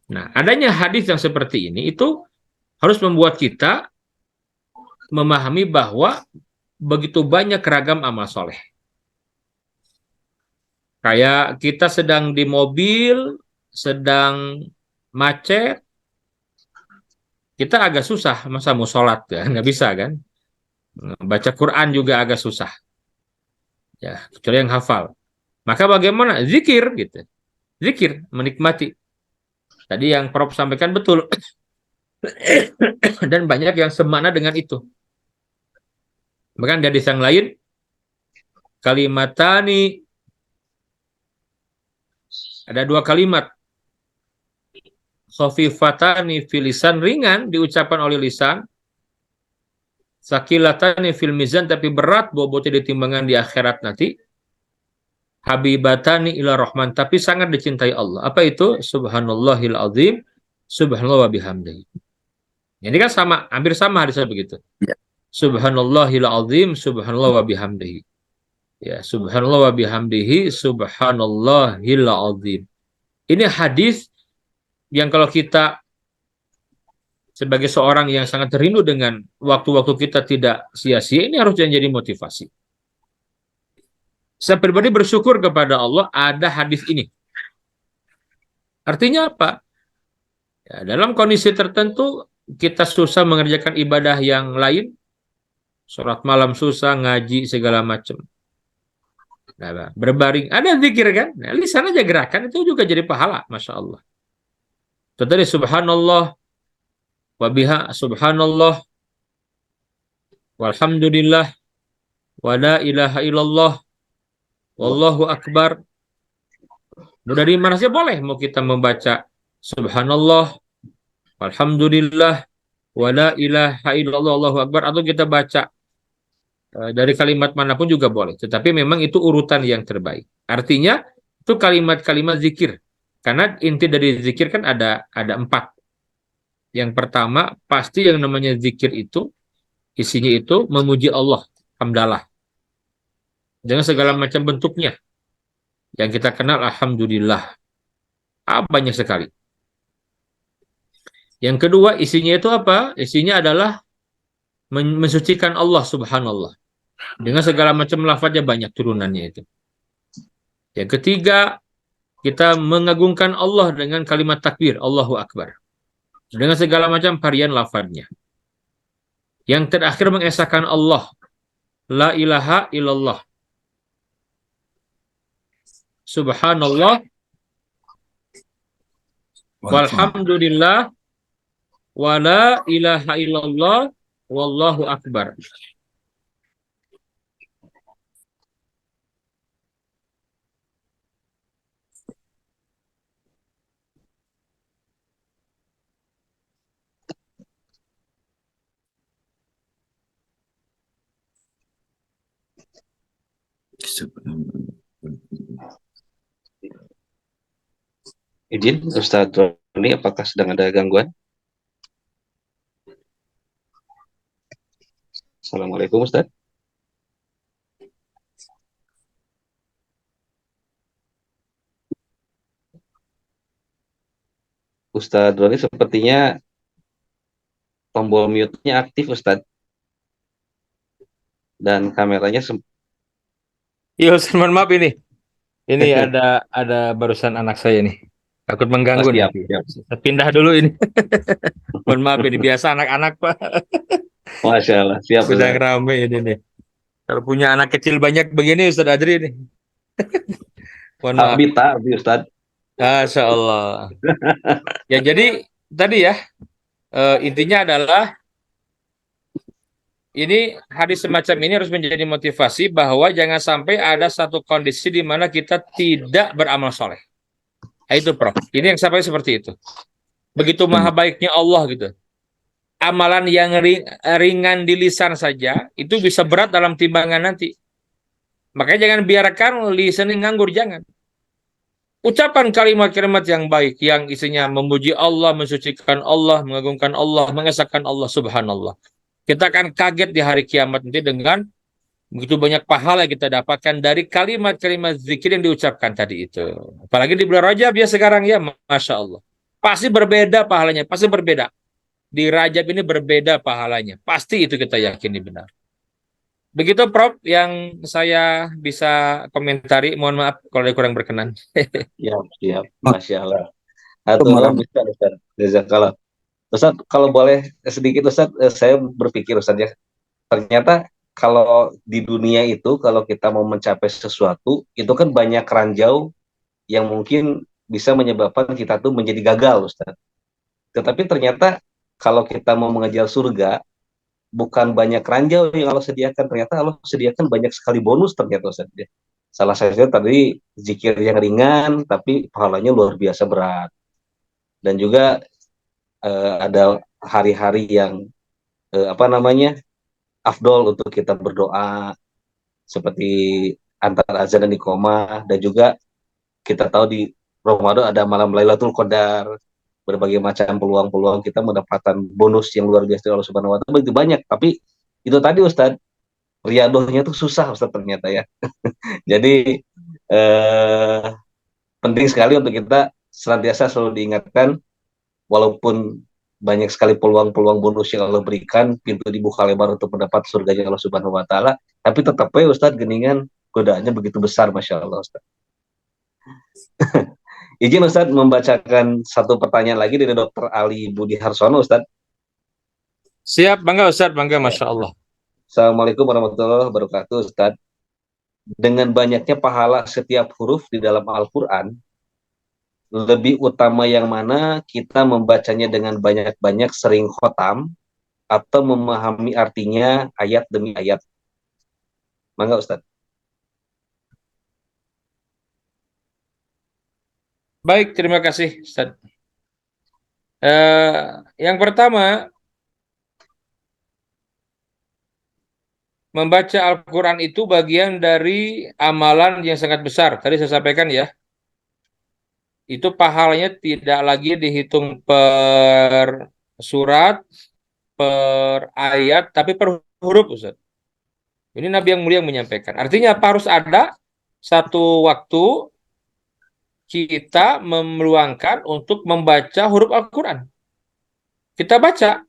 Nah, adanya hadis yang seperti ini itu harus membuat kita memahami bahwa begitu banyak ragam amal soleh. Kayak kita sedang di mobil, sedang macet, kita agak susah, masa mau sholat ya, nggak bisa kan? Baca Quran juga agak susah, ya kecuali yang hafal. Maka bagaimana? Zikir gitu, zikir, menikmati. Tadi yang Prof sampaikan betul, dan banyak yang semakna dengan itu. Bahkan dari yang lain, kalimatani, ada 2 kalimat, khafifatani fil lisan, ringan diucapkan oleh lisan, sakilatani fil mizan, tapi berat bobotnya di timbangan di akhirat nanti, habibatani ila rahman, tapi sangat dicintai Allah. Apa itu? Subhanallahil azim, subhanallah wa bihamdihi. Ini kan sama, hampir sama hadisnya begitu. Ya. Subhanallahil azim, subhanallah wa bihamdihi. Ya, subhanallah wa bihamdihi, subhanallahil azim. Ini hadis yang kalau kita sebagai seorang yang sangat rindu dengan waktu-waktu kita tidak sia-sia, ini harus menjadi motivasi. Saya pribadi bersyukur kepada Allah ada hadis ini. Artinya apa? Ya, dalam kondisi tertentu kita susah mengerjakan ibadah yang lain, sholat malam susah, ngaji segala macam. Nah, berbaring, ada zikir kan? Nah, lisan aja gerakan itu juga jadi pahala, masya Allah. Tadi subhanallah wa biha subhanallah walhamdulillah wa la ilaha illallah wallahu akbar. Mau dari mana saja boleh, mau kita membaca subhanallah walhamdulillah wa la ilaha illallah wallahu akbar, atau kita baca dari kalimat manapun juga boleh. Tetapi memang itu urutan yang terbaik. Artinya itu kalimat-kalimat zikir. Karena inti dari zikir kan ada 4. Yang pertama, pasti yang namanya zikir itu isinya itu memuji Allah, hamdalah. Dengan segala macam bentuknya. Yang kita kenal alhamdulillah. Banyak sekali. Yang kedua, isinya itu apa? Isinya adalah mensucikan Allah subhanallah. Dengan segala macam lafadznya, banyak turunannya itu. Yang ketiga, kita mengagungkan Allah dengan kalimat takbir, Allahu Akbar. Dengan segala macam varian lafadznya. Yang terakhir, mengesahkan Allah, la ilaha illallah. Subhanallah, walhamdulillah, wa la ilaha illallah, wallahu akbar. Izin Ustaz Roni, apakah sedang ada gangguan? Assalamualaikum Ustaz. Ustaz Roni sepertinya tombol mute-nya aktif Ustaz. Dan kameranya Iya, Ustaz, mohon maaf ini. Ini ada barusan anak saya nih. Takut mengganggu siap, nanti. siap. Saya pindah dulu ini. Mohon maaf ini, biasa anak-anak Pak. Masya Allah, siap Sedang Ustaz. rame ini nih. Kalau punya anak kecil banyak begini Ustaz Adri nih. Mohon maaf. Habis Ustaz. Masya Allah. Ya jadi tadi ya, intinya adalah ini hadis semacam ini harus menjadi motivasi bahwa jangan sampai ada satu kondisi di mana kita tidak beramal soleh. Nah, itu Prof. Ini yang sampai seperti itu. Begitu maha baiknya Allah gitu. Amalan yang ringan di lisan saja itu bisa berat dalam timbangan nanti. Makanya jangan biarkan listening nganggur, jangan. Ucapan kalimat-kalimat yang baik yang isinya memuji Allah, mensucikan Allah, mengagungkan Allah, mengesahkan Allah, subhanallah. Kita akan kaget di hari kiamat nanti dengan begitu banyak pahala yang kita dapatkan dari kalimat-kalimat zikir yang diucapkan tadi itu. Apalagi di bulan Rajab ya sekarang ya, Masya Allah. Pasti berbeda pahalanya, pasti berbeda. Di Rajab ini berbeda pahalanya. Pasti itu kita yakini benar. Begitu Prof yang saya bisa komentari. Mohon maaf kalau ada kurang berkenan. Siap. Masya Allah. Ustaz. Jazakallah. Ustaz, kalau boleh sedikit Ustaz, saya berpikir Ustaz ya, ternyata kalau di dunia itu, kalau kita mau mencapai sesuatu, itu kan banyak ranjau yang mungkin bisa menyebabkan kita tuh menjadi gagal Ustaz. Tetapi ternyata kalau kita mau mengejar surga, bukan banyak ranjau yang Allah sediakan, ternyata Allah sediakan banyak sekali bonus ternyata Ustaz ya. Salah satunya tadi zikir yang ringan, tapi pahalanya luar biasa berat. Dan juga ada hari-hari yang afdol untuk kita berdoa seperti antara azan dan iqamah, dan juga kita tahu di Ramadan ada malam Lailatul Qadar, berbagai macam peluang-peluang kita mendapatkan bonus yang luar biasa dari Allah Subhanahu wa taala begitu banyak. Tapi itu tadi Ustaz, riadohnya tuh susah Ustaz ternyata ya. Jadi penting sekali untuk kita senantiasa selalu diingatkan, walaupun banyak sekali peluang-peluang bonus yang Allah berikan, pintu dibuka lebar untuk mendapat surganya Allah Subhanahu wa taala, tapi tetap aja Ustaz geningan godaannya begitu besar, Masya Allah Ustaz. Izin Ustaz membacakan satu pertanyaan lagi dari Dr. Ali Budi Harsono Ustaz. Siap, bangga Ustaz, bangga, Masya Allah. Assalamualaikum warahmatullahi wabarakatuh Ustaz. Dengan banyaknya pahala setiap huruf di dalam Al-Quran, lebih utama yang mana, kita membacanya dengan banyak-banyak sering khotam atau memahami artinya ayat demi ayat? Mangga Ustaz. Baik, terima kasih, Ustaz. Yang pertama, membaca Al-Quran itu bagian dari amalan yang sangat besar. Tadi saya sampaikan ya, itu pahalanya tidak lagi dihitung per surat, per ayat, tapi per huruf, Ustaz. Ini Nabi yang mulia yang menyampaikan. Artinya apa? Harus ada satu waktu kita meluangkan untuk membaca huruf Al-Quran. Kita baca.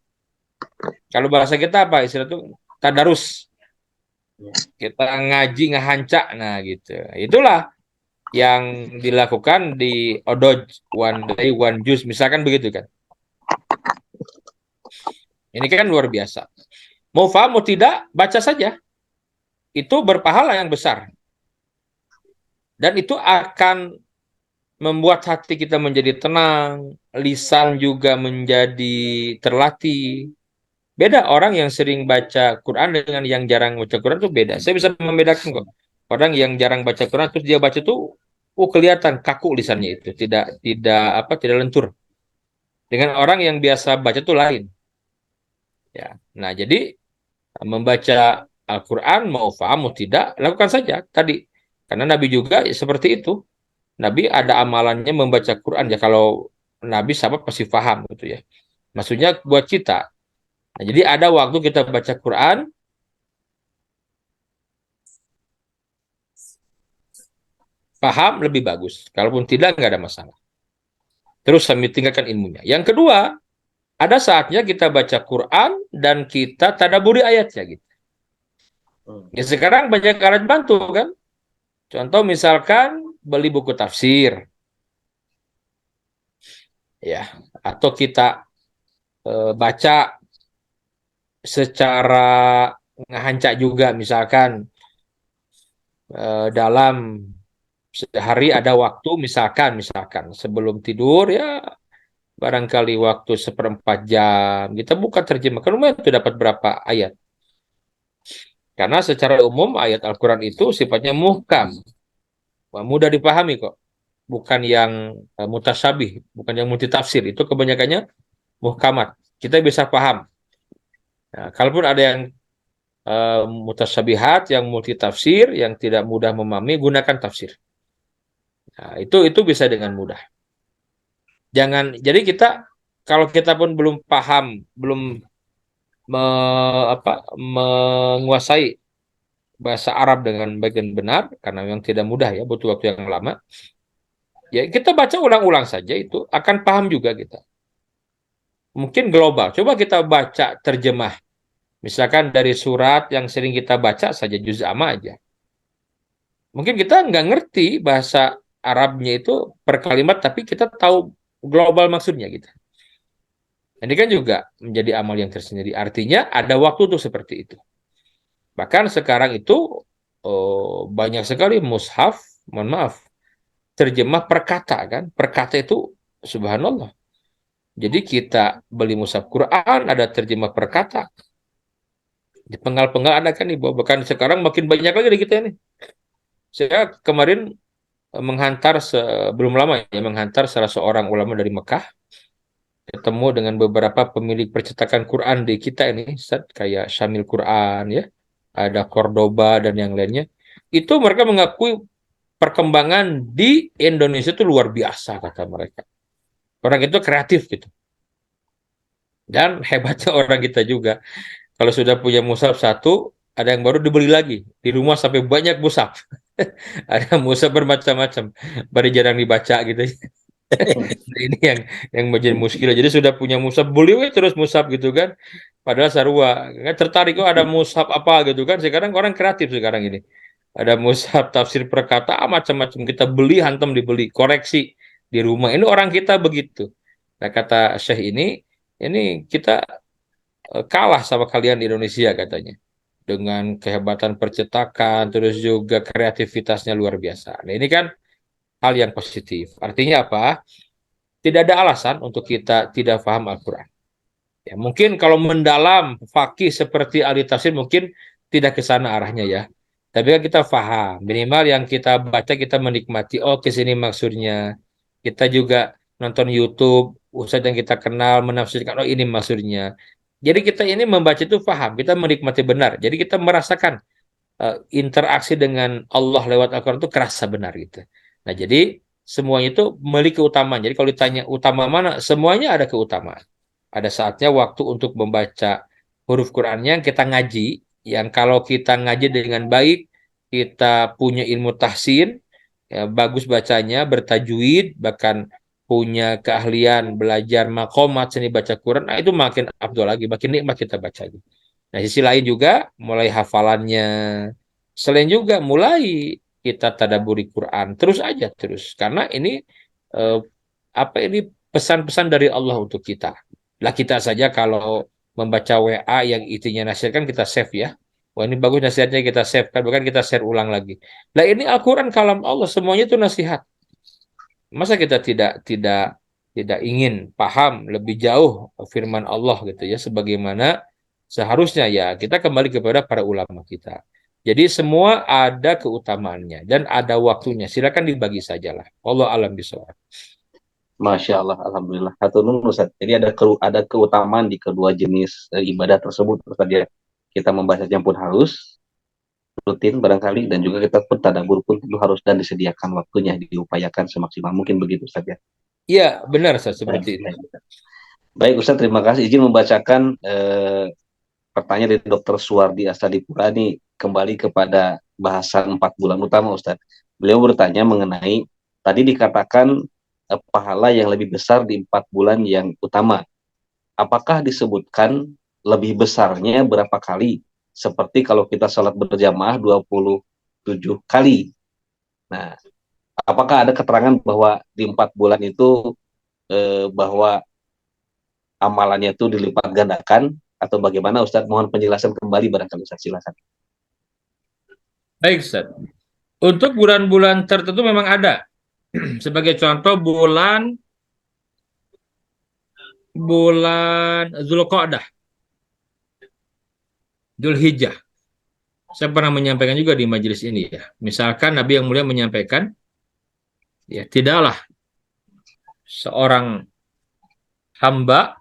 Kalau bahasa kita apa? Istilah itu tadarus. Kita ngaji, ngahanca. Nah gitu. Itulah yang dilakukan di Odoj, one day, one juice. Misalkan begitu kan. Ini kan luar biasa. Mau paham, mau tidak, baca saja. Itu berpahala yang besar. Dan itu akan membuat hati kita menjadi tenang, lisan juga menjadi terlatih. Beda orang yang sering baca Quran dengan yang jarang baca Quran itu beda. Saya bisa membedakan kok. Orang yang jarang baca Quran terus dia baca tuh, kelihatan kaku lisannya itu, tidak lentur. Dengan orang yang biasa baca tuh lain. Ya. Nah, jadi membaca Al-Quran mau paham mau tidak, lakukan saja tadi. Karena Nabi juga seperti itu. Nabi ada amalannya membaca Quran ya, kalau Nabi sahabat pasti paham gitu ya. Maksudnya buat kita. Nah, jadi ada waktu kita baca Quran, paham lebih bagus. Kalaupun tidak, nggak ada masalah. Terus sambil tinggalkan ilmunya. Yang kedua, ada saatnya kita baca Quran dan kita tadaburi ayatnya gitu. Ya sekarang banyak alat bantu kan. Contoh misalkan beli buku tafsir. Ya, atau kita baca secara ngahanca juga, misalkan dalam sehari ada waktu misalkan sebelum tidur ya barangkali waktu 1/4 jam kita buka terjemahkan, lumayan itu dapat berapa ayat, karena secara umum ayat Al-Quran itu sifatnya muhkam, mudah dipahami kok, bukan yang mutasyabih, bukan yang multitafsir. Itu kebanyakannya muhkamat, kita bisa paham. Nah, kalaupun ada yang mutasyabihat, yang multitafsir, yang tidak mudah memahami, gunakan tafsir. Nah, itu bisa dengan mudah. Jadi kita, kalau kita pun belum paham, belum menguasai bahasa Arab dengan bagian benar, karena memang tidak mudah ya, butuh waktu yang lama. Ya kita baca ulang-ulang saja, itu akan paham juga kita. Mungkin global. Coba kita baca terjemah. Misalkan dari surat yang sering kita baca saja, juz amma aja. Mungkin kita nggak ngerti bahasa Arabnya itu per kalimat, tapi kita tahu global maksudnya gitu. Ini kan juga menjadi amal yang tersendiri. Artinya ada waktu tuh seperti itu. Bahkan sekarang itu banyak sekali mushaf, mohon maaf, terjemah per kata kan. Per kata itu subhanallah. Jadi kita beli mushaf Quran, ada terjemah per kata. Di penggal-penggal ada kan nih, bahkan sekarang makin banyak lagi di kita ini. Saya kemarin menghantar belum lama ya, menghantar salah seorang ulama dari Mekah, ketemu dengan beberapa pemilik percetakan Quran di kita ini, Ustaz, kayak Syamil Quran ya, ada Cordoba dan yang lainnya. Itu mereka mengakui perkembangan di Indonesia itu luar biasa, kata mereka. Orang itu kreatif gitu. Dan hebatnya orang kita juga, kalau sudah punya mushaf satu, ada yang baru dibeli lagi. Di rumah sampai banyak mushaf. Ada mushaf bermacam-macam, baru jarang dibaca gitu. Ini yang menjadi muskilah. Jadi sudah punya mushaf, beli terus mushaf gitu kan. Padahal sarua kan tertarik kok ada mushaf apa gitu kan. Sekarang orang kreatif sekarang ini. Ada mushaf tafsir perkata macam-macam, kita beli, hantam dibeli, koreksi di rumah. Ini orang kita begitu. Nah kata Syekh ini kita kalah sama kalian di Indonesia katanya. Dengan kehebatan percetakan, terus juga kreativitasnya luar biasa. Nah ini kan hal yang positif. Artinya apa? Tidak ada alasan untuk kita tidak paham Al-Quran. Ya, mungkin kalau mendalam fakih seperti ahli tafsir mungkin tidak ke sana arahnya ya. Tapi kan kita paham, minimal yang kita baca kita menikmati, oh ke sini maksudnya. Kita juga nonton YouTube, ustadz yang kita kenal menafsirkan, oh ini maksudnya. Jadi kita ini membaca itu paham, kita menikmati benar. Jadi kita merasakan interaksi dengan Allah lewat Al-Quran itu kerasa benar gitu. Nah jadi semuanya itu memiliki keutamaan. Jadi kalau ditanya utama mana, semuanya ada keutamaan. Ada saatnya waktu untuk membaca huruf Qur'annya kita ngaji, yang kalau kita ngaji dengan baik, kita punya ilmu tahsin, ya, bagus bacanya, bertajwid, bahkan punya keahlian belajar makomat, seni baca Quran, nah itu makin afdol lagi, makin nikmat kita bacanya. Nah, sisi lain juga mulai hafalannya. Selain juga mulai kita tadabburi Quran terus aja terus karena ini eh, apa ini pesan-pesan dari Allah untuk kita. Lah kita saja kalau membaca WA yang isinya nasihat kan kita save ya. Wah ini bagus nasihatnya kita save kan bukan kita share ulang lagi. Lah ini Al-Quran kalam Allah semuanya itu nasihat. Masa kita tidak ingin paham lebih jauh firman Allah gitu ya sebagaimana seharusnya ya kita kembali kepada para ulama kita. Jadi semua ada keutamaannya dan ada waktunya. Silakan dibagi sajalah. Allah alam bisawab. Masya Allah, Alhamdulillah. Hatur nuhun, Ustaz. Jadi ada keutamaan di kedua jenis ibadah tersebut, Ustaz ya. Kita membacanya pun harus rutin barangkali dan juga kita pun tadabbur pun tentu harus dan disediakan waktunya diupayakan semaksimal mungkin begitu Ustaz ya. Iya, benar Ustaz seperti itu. Baik Ustaz, terima kasih izin membacakan pertanyaan dari Dr. Suwardi Astadipura ini kembali kepada bahasan 4 bulan utama Ustaz. Beliau bertanya mengenai tadi dikatakan pahala yang lebih besar di 4 bulan yang utama. Apakah disebutkan lebih besarnya berapa kali? Seperti kalau kita sholat berjamaah 27 kali. Nah, apakah ada keterangan bahwa di 4 bulan itu bahwa amalannya itu dilipat gandakan atau bagaimana Ustadz? Mohon penjelasan kembali barangkali Ustadz, silakan. Baik Ustaz. Untuk bulan-bulan tertentu memang ada. Sebagai contoh bulan Zulqa'dah, Dzulhijjah. Saya pernah menyampaikan juga di majelis ini ya. Misalkan Nabi yang mulia menyampaikan, ya tidaklah seorang hamba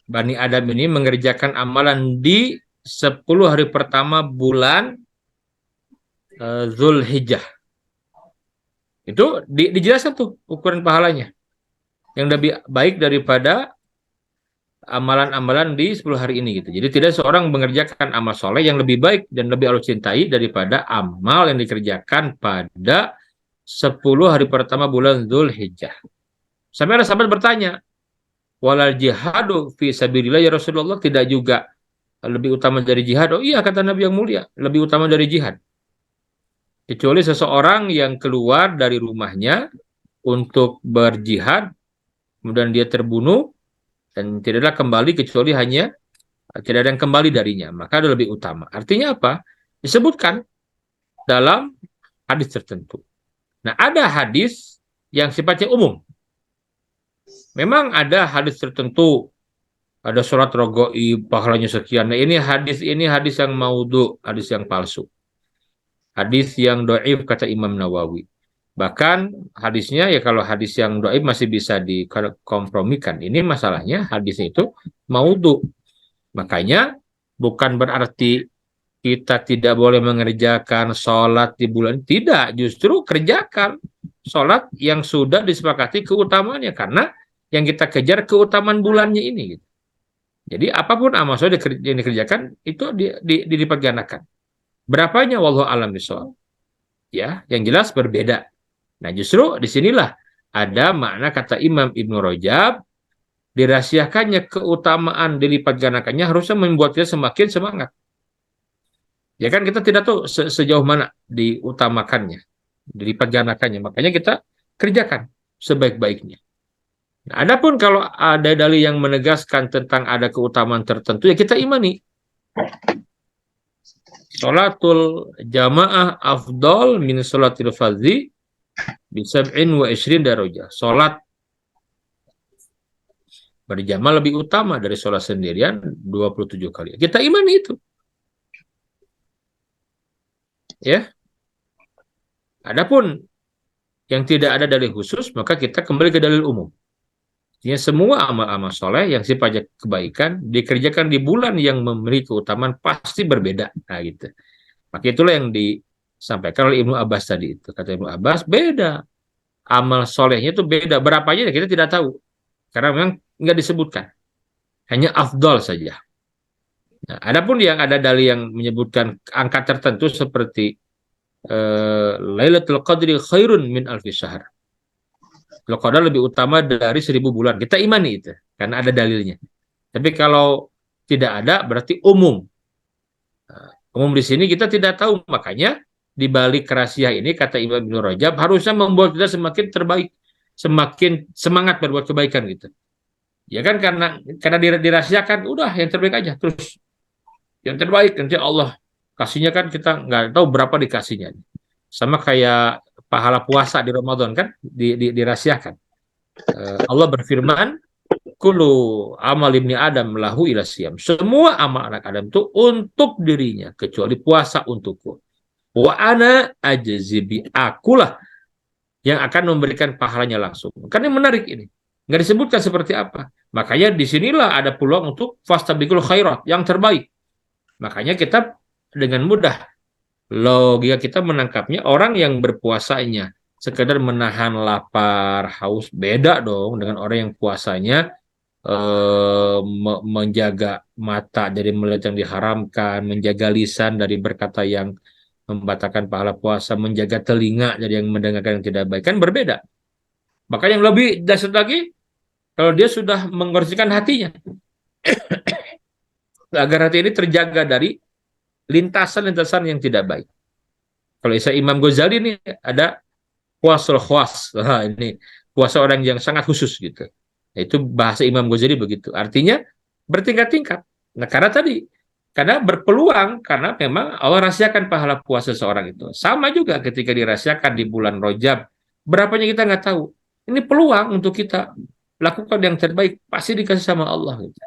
Bani Adam ini mengerjakan amalan di 10 hari pertama bulan Zulhijjah. Itu dijelaskan tuh ukuran pahalanya. Yang lebih baik daripada amalan-amalan di 10 hari ini gitu. Jadi tidak seorang mengerjakan amal soleh yang lebih baik dan lebih Allah cintai daripada amal yang dikerjakan pada 10 hari pertama bulan Dzulhijjah. Sampai ada sahabat bertanya, walal jihadu fi sabilillah ya Rasulullah, tidak juga lebih utama dari jihad? Oh iya kata Nabi yang mulia, lebih utama dari jihad. Kecuali seseorang yang keluar dari rumahnya untuk berjihad, kemudian dia terbunuh, dan tidaklah kembali kecuali hanya tidak ada yang kembali darinya, maka ada lebih utama. Artinya apa? Disebutkan dalam hadis tertentu. Nah, ada hadis yang sifatnya umum. Memang ada hadis tertentu, ada sholat rogoib, pahalanya sekian. Nah, ini hadis yang maudhu, hadis yang palsu. Hadis yang do'if kata Imam Nawawi. Bahkan hadisnya ya kalau hadis yang do'if masih bisa dikompromikan. Ini masalahnya hadisnya itu maudhu. Makanya bukan berarti kita tidak boleh mengerjakan sholat di bulan. Tidak, justru kerjakan sholat yang sudah disepakati keutamaannya. Karena yang kita kejar keutamaan bulannya ini. Jadi apapun amal soleh yang dikerjakan itu dilipat gandakan. Berapanya wallahu alam bishawab. Ya, yang jelas berbeda. Nah, justru disinilah ada makna kata Imam Ibnu Rajab, dirahasiakannya keutamaan dilipat gandakannya harusnya membuat kita semakin semangat. Ya kan kita tidak tahu sejauh mana diutamakannya, dilipat gandakannya. Makanya kita kerjakan sebaik-baiknya. Nah, adapun kalau ada dalil yang menegaskan tentang ada keutamaan tertentu, ya kita imani. Sholatul jamaah afdol min sholatil fardhi Bisab'in wa ishrin darajah. Sholat berjamaah lebih utama dari sholat sendirian 27 kali. Kita imani itu. Ya. Adapun yang tidak ada dalil khusus, maka kita kembali ke dalil umum. Artinya semua amal-amal soleh yang sifatnya kebaikan dikerjakan di bulan yang memiliki keutamaan pasti berbeda. Nah gitu. Maka itulah yang disampaikan oleh Ibnu Abbas tadi itu. Kata Ibnu Abbas, beda. Amal solehnya itu beda. Berapanya kita tidak tahu. Karena memang nggak disebutkan. Hanya afdol saja. Nah, adapun yang ada dalil yang menyebutkan angka tertentu seperti Lailatul Qadri khairun min alfi syahr. Lailatul Qadar lebih utama dari 1000 bulan. Kita imani itu karena ada dalilnya. Tapi kalau tidak ada berarti umum. Nah, umum di sini kita tidak tahu, makanya di balik rahasia ini kata Imam Ibnu Rajab harusnya membuat kita semakin terbaik, semakin semangat berbuat kebaikan gitu. Ya kan karena dirahasiakan, udah yang terbaik aja terus. Yang terbaik nanti Allah kasihnya kan kita nggak tahu berapa dikasihnya. Sama kayak pahala puasa di Ramadan kan dirahasiakan. Allah berfirman, "Kullu amal ibni Adam lahu ila siyam." Semua amal anak Adam itu untuk dirinya kecuali puasa untukku. Wa ana ajzibi, akulah yang akan memberikan pahalanya langsung. Kan ini menarik ini. Nggak disebutkan seperti apa. Makanya disinilah ada peluang untuk fastabiqul khairat, yang terbaik. Makanya kita dengan mudah logika kita menangkapnya, orang yang berpuasanya sekedar menahan lapar, haus, beda dong dengan orang yang puasanya menjaga mata dari melihat yang diharamkan, menjaga lisan dari berkata yang membatalkan pahala puasa, menjaga telinga dari yang mendengarkan yang tidak baik, kan berbeda. Maka yang lebih dasar lagi, kalau dia sudah mengbersihkan hatinya, agar hati ini terjaga dari lintasan-lintasan yang tidak baik. Kalau Isa Imam Ghazali ini ada puasa khuas. Nah, ini puasa orang yang sangat khusus gitu. Itu bahasa Imam Ghazali begitu. Artinya bertingkat-tingkat. Nah, karena berpeluang, karena memang Allah rahasiakan pahala puasa seorang itu. Sama juga ketika dirahasiakan di bulan Rajab, berapanya kita nggak tahu. Ini peluang untuk kita lakukan yang terbaik, pasti dikasih sama Allah. Gitu.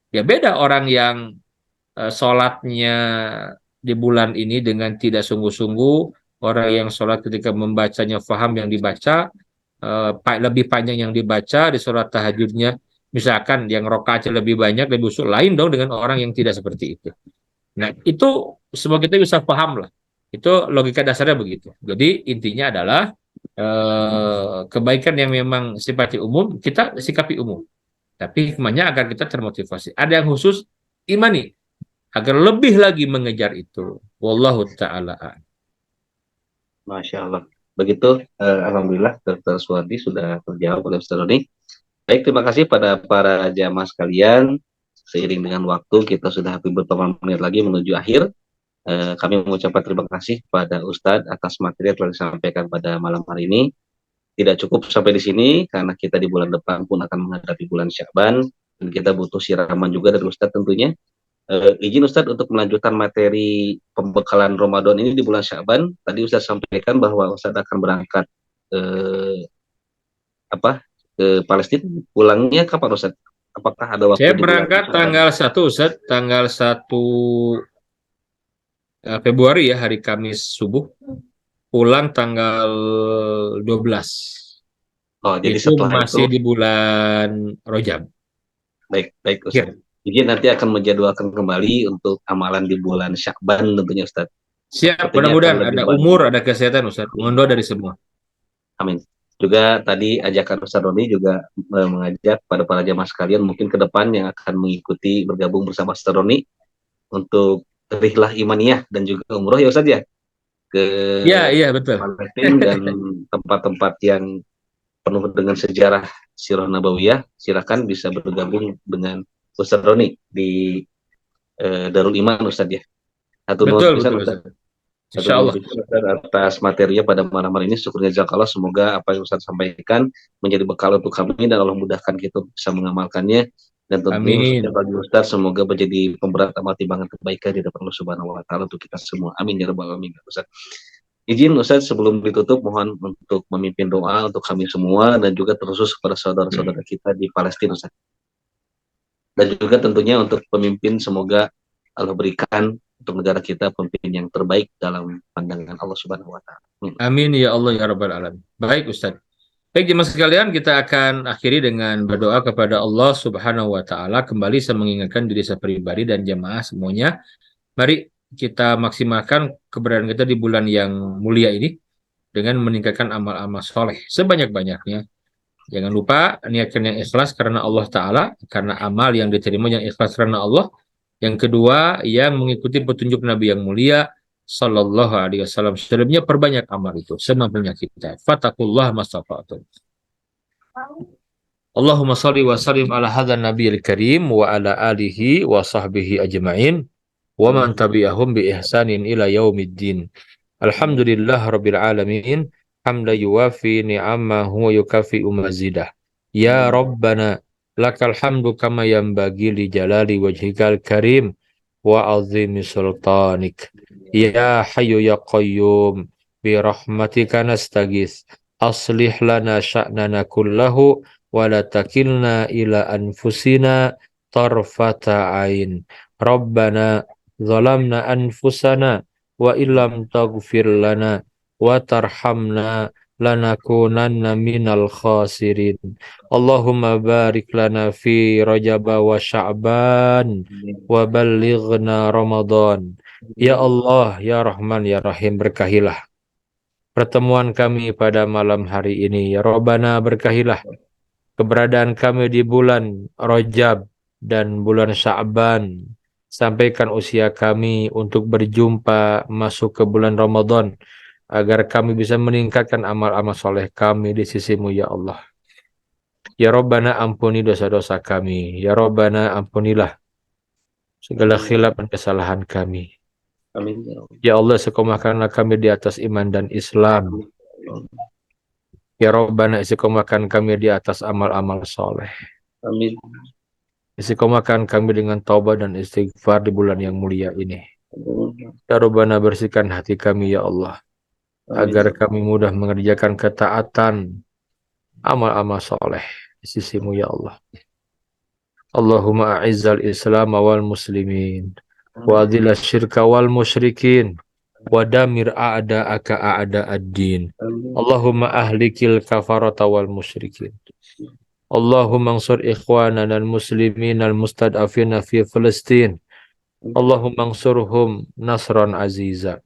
Ya beda orang yang sholatnya di bulan ini dengan tidak sungguh-sungguh, orang yang sholat ketika membacanya faham yang dibaca, lebih panjang yang dibaca di sholat tahajudnya, misalkan yang rokaatnya lebih banyak, lebih usul, lain dong dengan orang yang tidak seperti itu. Nah itu semua kita bisa paham lah, itu logika dasarnya begitu. Jadi intinya adalah kebaikan yang memang sifatnya umum, kita sikapi umum. Tapi hikmahnya agar kita termotivasi. Ada yang khusus, imani agar lebih lagi mengejar itu. Wallahu ta'ala. Masya Allah. Begitu, alhamdulillah Dr. Suwardi sudah terjawab oleh Ustaz Roni. Baik, terima kasih pada para jamaah sekalian. Seiring dengan waktu, kita sudah hampir beberapa menit lagi menuju akhir. Kami mengucapkan terima kasih pada Ustadz atas materi yang telah disampaikan pada malam hari ini. Tidak cukup sampai di sini, karena kita di bulan depan pun akan menghadapi bulan Sya'ban, dan kita butuh siraman juga dari Ustadz tentunya. Izin Ustadz untuk melanjutkan materi pembekalan Ramadan ini di bulan Sya'ban. Tadi Ustadz sampaikan bahwa Ustadz akan berangkat ke Palestina. Pulangnya kapan Ustadz? Apakah ada waktu? Saya berangkat tanggal 1 Ustadz, tanggal 1 Februari ya, hari Kamis subuh. Pulang tanggal 12. Oh, jadi itu setelah masih itu di bulan Rajab. Baik Ustaz. Jadi nanti akan menjadwalkan kembali untuk amalan di bulan Sya'ban tentunya Ustaz. Siap, mudah-mudahan ada umur, ada kesehatan Ustaz. Mohon doa dari semua. Amin. Juga tadi ajakan Ustaz Roni juga mengajak pada para jamaah sekalian mungkin ke depan yang akan mengikuti bergabung bersama Ustaz Roni untuk rihlah imaniyah dan juga umroh ya Ustaz ya. Iya betul. Palestina dan tempat-tempat yang penuh dengan sejarah sirah nabawiyah, silakan bisa bergabung dengan Ustaz Roni di Darul Iman Ustaz ya. Betul Ustaz. Insyaallah. Atas materinya pada malam hari ini, syukurnya jazakallah, semoga apa yang Ustaz sampaikan menjadi bekal untuk kami dan Allah mudahkan kita bisa mengamalkannya. Dan tentunya bagi Ustaz semoga menjadi pemberat amal timbangan kebaikan di depan Allah Subhanahu wa taala untuk kita semua. Amin ya rabbal alamin Ustaz. Izin Ustaz sebelum ditutup mohon untuk memimpin doa untuk kami semua dan juga terkhusus kepada saudara-saudara kita di Palestina Ustaz. Dan juga tentunya untuk pemimpin semoga Allah berikan untuk negara kita pemimpin yang terbaik dalam pandangan Allah Subhanahu wa taala. Amin ya Allah ya Rabbal Alamin. Baik Ustaz. Baik jemaah sekalian, kita akan akhiri dengan berdoa kepada Allah Subhanahu wa taala. Kembali saya mengingatkan diri saya pribadi dan jemaah semuanya, mari kita maksimalkan keberadaan kita di bulan yang mulia ini dengan meningkatkan amal-amal soleh sebanyak-banyaknya. Jangan lupa niatkan yang ikhlas karena Allah Ta'ala, karena amal yang diterima yang ikhlas karena Allah. Yang kedua, yang mengikuti petunjuk Nabi yang mulia, Sallallahu Alaihi Wasallam. Selebihnya perbanyak amal itu, semampunya kita. Fatakullah mastata'tum. Allahumma salli wa sallim ala hadzal nabiyil karim wa ala alihi wa sahbihi ajma'in wa man tabi'ahum bi ihsanin ila yaumiddin. Alhamdulillah rabbil alamin. Hamda yuwafi ni'amahu wa yukafi'u mazidah. Ya Rabbana lakal hamdu kama yanbaghi li jalali wajhikal karim wa azimi sultanik. Ya hayyu ya qayyum bi rahmatika nastaghits. Aslih lana sya'nana kullahu wa la takilna ila anfusina tarfata ain. Rabbana zalamna anfusana wa illam taghfir lana wa tarhamna lanakunanna minal khasirin. Allahumma barik lana fi Rajab wa Sya'ban wa ballighna Ramadan. Ya Allah, ya Rahman, ya Rahim, berkahilah pertemuan kami pada malam hari ini. Ya Rabbana, berkahilah keberadaan kami di bulan Rajab dan bulan Sya'ban. Sampaikan usia kami untuk berjumpa masuk ke bulan Ramadan, agar kami bisa meningkatkan amal-amal soleh kami di sisimu ya Allah. Ya Rabbana, ampuni dosa-dosa kami. Ya Rabbana, ampunilah segala khilaf dan kesalahan kami. Amin. Ya Allah, istiqomahkanlah kami di atas iman dan Islam. Ya Rabbana, istiqomahkan kami di atas amal-amal soleh. Amin. Istiqomahkan kami dengan taubat dan istighfar di bulan yang mulia ini. Ya Rabbana, bersihkan hati kami ya Allah, agar kami mudah mengerjakan ketaatan, amal-amal soleh di sisimu ya Allah. Allahumma a'izzal islam wal muslimin wa adhil syirka wal musyrikin wa damir a'da'aka a'da'ad-din. Allahumma ahlikil kafarata wal musyrikin. Allahumma ansur ikhwanana al-muslimin al-mustad'afina fi Filistin. Allahumma ansurhum nasran aziza.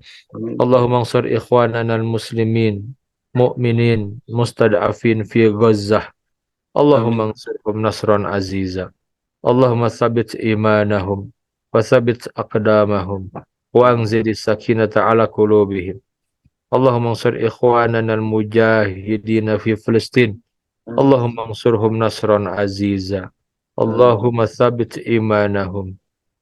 Allahumma ansur ikhwanana al-muslimin mu'minin mustad'afin fi Gazzah. Allahumma ansurhum nasran aziza. Allahumma tsabbit imanahum wa tsabbit aqdamahum wa anzil sakinata ala qulubihim. Allahumma ansur ikhwanana al-mujahidin fi Filistin. Allahumma ansurhum nasran aziza. Allahumma tsabbit imanahum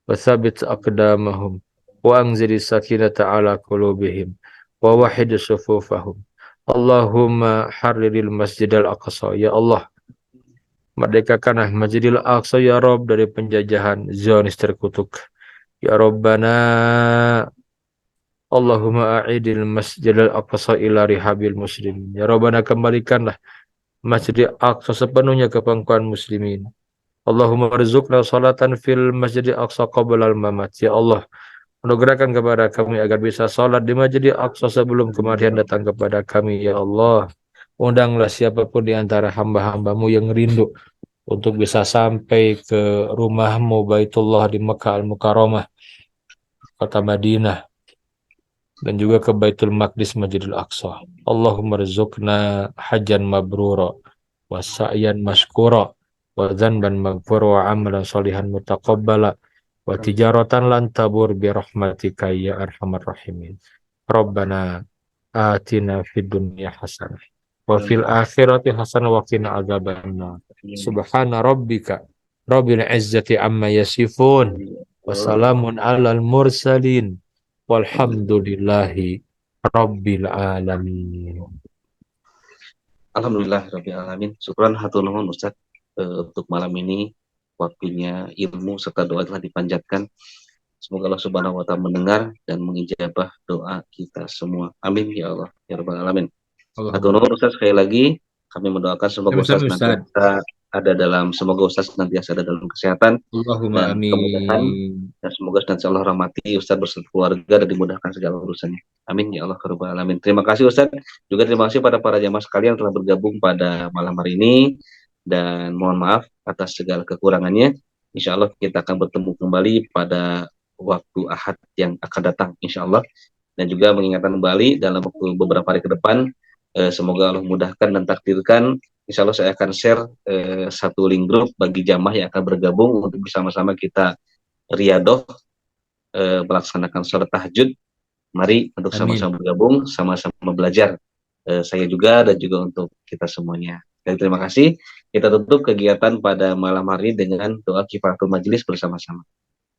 wa tsabbit aqdamahum wa anzil sakinata ala qulubihim wa wahid sufufahum. Allahumma harriril masjidal aqsa. Ya Allah, merdekakanlah Masjidil Aqsa ya Rabb dari penjajahan Zionis terkutuk. Ya Rabbana, Allahumma a'idil Masjidil Aqsa ila rihabil muslimin. Ya Rabbana, kembalikanlah Masjidil Aqsa sepenuhnya ke pangkuan muslimin. Allahumma rizukna salatan fil Masjidil Aqsa qabla al-mamat. Ya Allah, anugerahkan kepada kami agar bisa salat di Masjidil Aqsa sebelum kematian datang kepada kami. Ya Allah, undanglah siapapun di antara hamba-hambamu yang rindu untuk bisa sampai ke rumahmu Baitullah di Mekah Al-Mukarramah, kota Madinah, dan juga ke Baitul Maqdis Masjidil Aqsa. Allahumma rizukna hajjan mabrura wa sa'yan mashkura wa dhanban maghfura wa amalan salihan mutaqabbala wa tijaratan lan tabur bi rahmatika ya arhamar rahimin. Rabbana atina fid dunya hasanah wa fil akhirati hasanah wa qina adzabannar. Subhana rabbika rabbil izzati amma yasifun wa salamun alal mursalin walhamdulillahi rabbil alamin. Alhamdulillah rabbil alamin. Syukran hatur nuhun Ustaz untuk malam ini, waktunya ilmu serta doa telah dipanjatkan. Semoga Allah Subhanahu wa taala mendengar dan mengijabah doa kita semua. Amin ya Allah ya rabbal alamin. Atur Allahumma. nuhun Ustaz, sekali lagi kami mendoakan semoga Ustaz Ustaz. senantiasa ada dalam kesehatan Allahumma dan kemudahan, amin. dan semoga senantiasa Allah rahmati Ustaz beserta keluarga dan dimudahkan segala urusannya. Amin ya Allah ya rabbal alamin. Terima kasih Ustaz. Juga terima kasih pada para jamaah sekalian yang telah bergabung pada malam hari ini, dan mohon maaf atas segala kekurangannya. Insya Allah kita akan bertemu kembali pada waktu Ahad yang akan datang insya Allah, dan juga mengingatkan kembali dalam waktu beberapa hari ke depan, semoga Allah mudahkan dan takdirkan. Insya Allah saya akan share satu link grup bagi jamaah yang akan bergabung untuk bersama-sama kita riadoh, melaksanakan sholat tahajud. Mari untuk sama-sama bergabung, sama-sama belajar, saya juga dan juga untuk kita semuanya. Dan terima kasih. Kita tutup kegiatan pada malam hari dengan doa kifaratul majelis bersama-sama.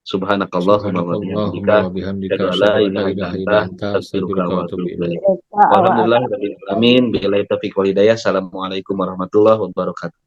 Subhanakallahumma wa bihamdika, asyhadu an la ilaha illa anta, astaghfiruka wa atubu ilaik. Alhamdulillah rabbil alamin, billahi taufiq wal hidayah. Assalamualaikum warahmatullahi wabarakatuh.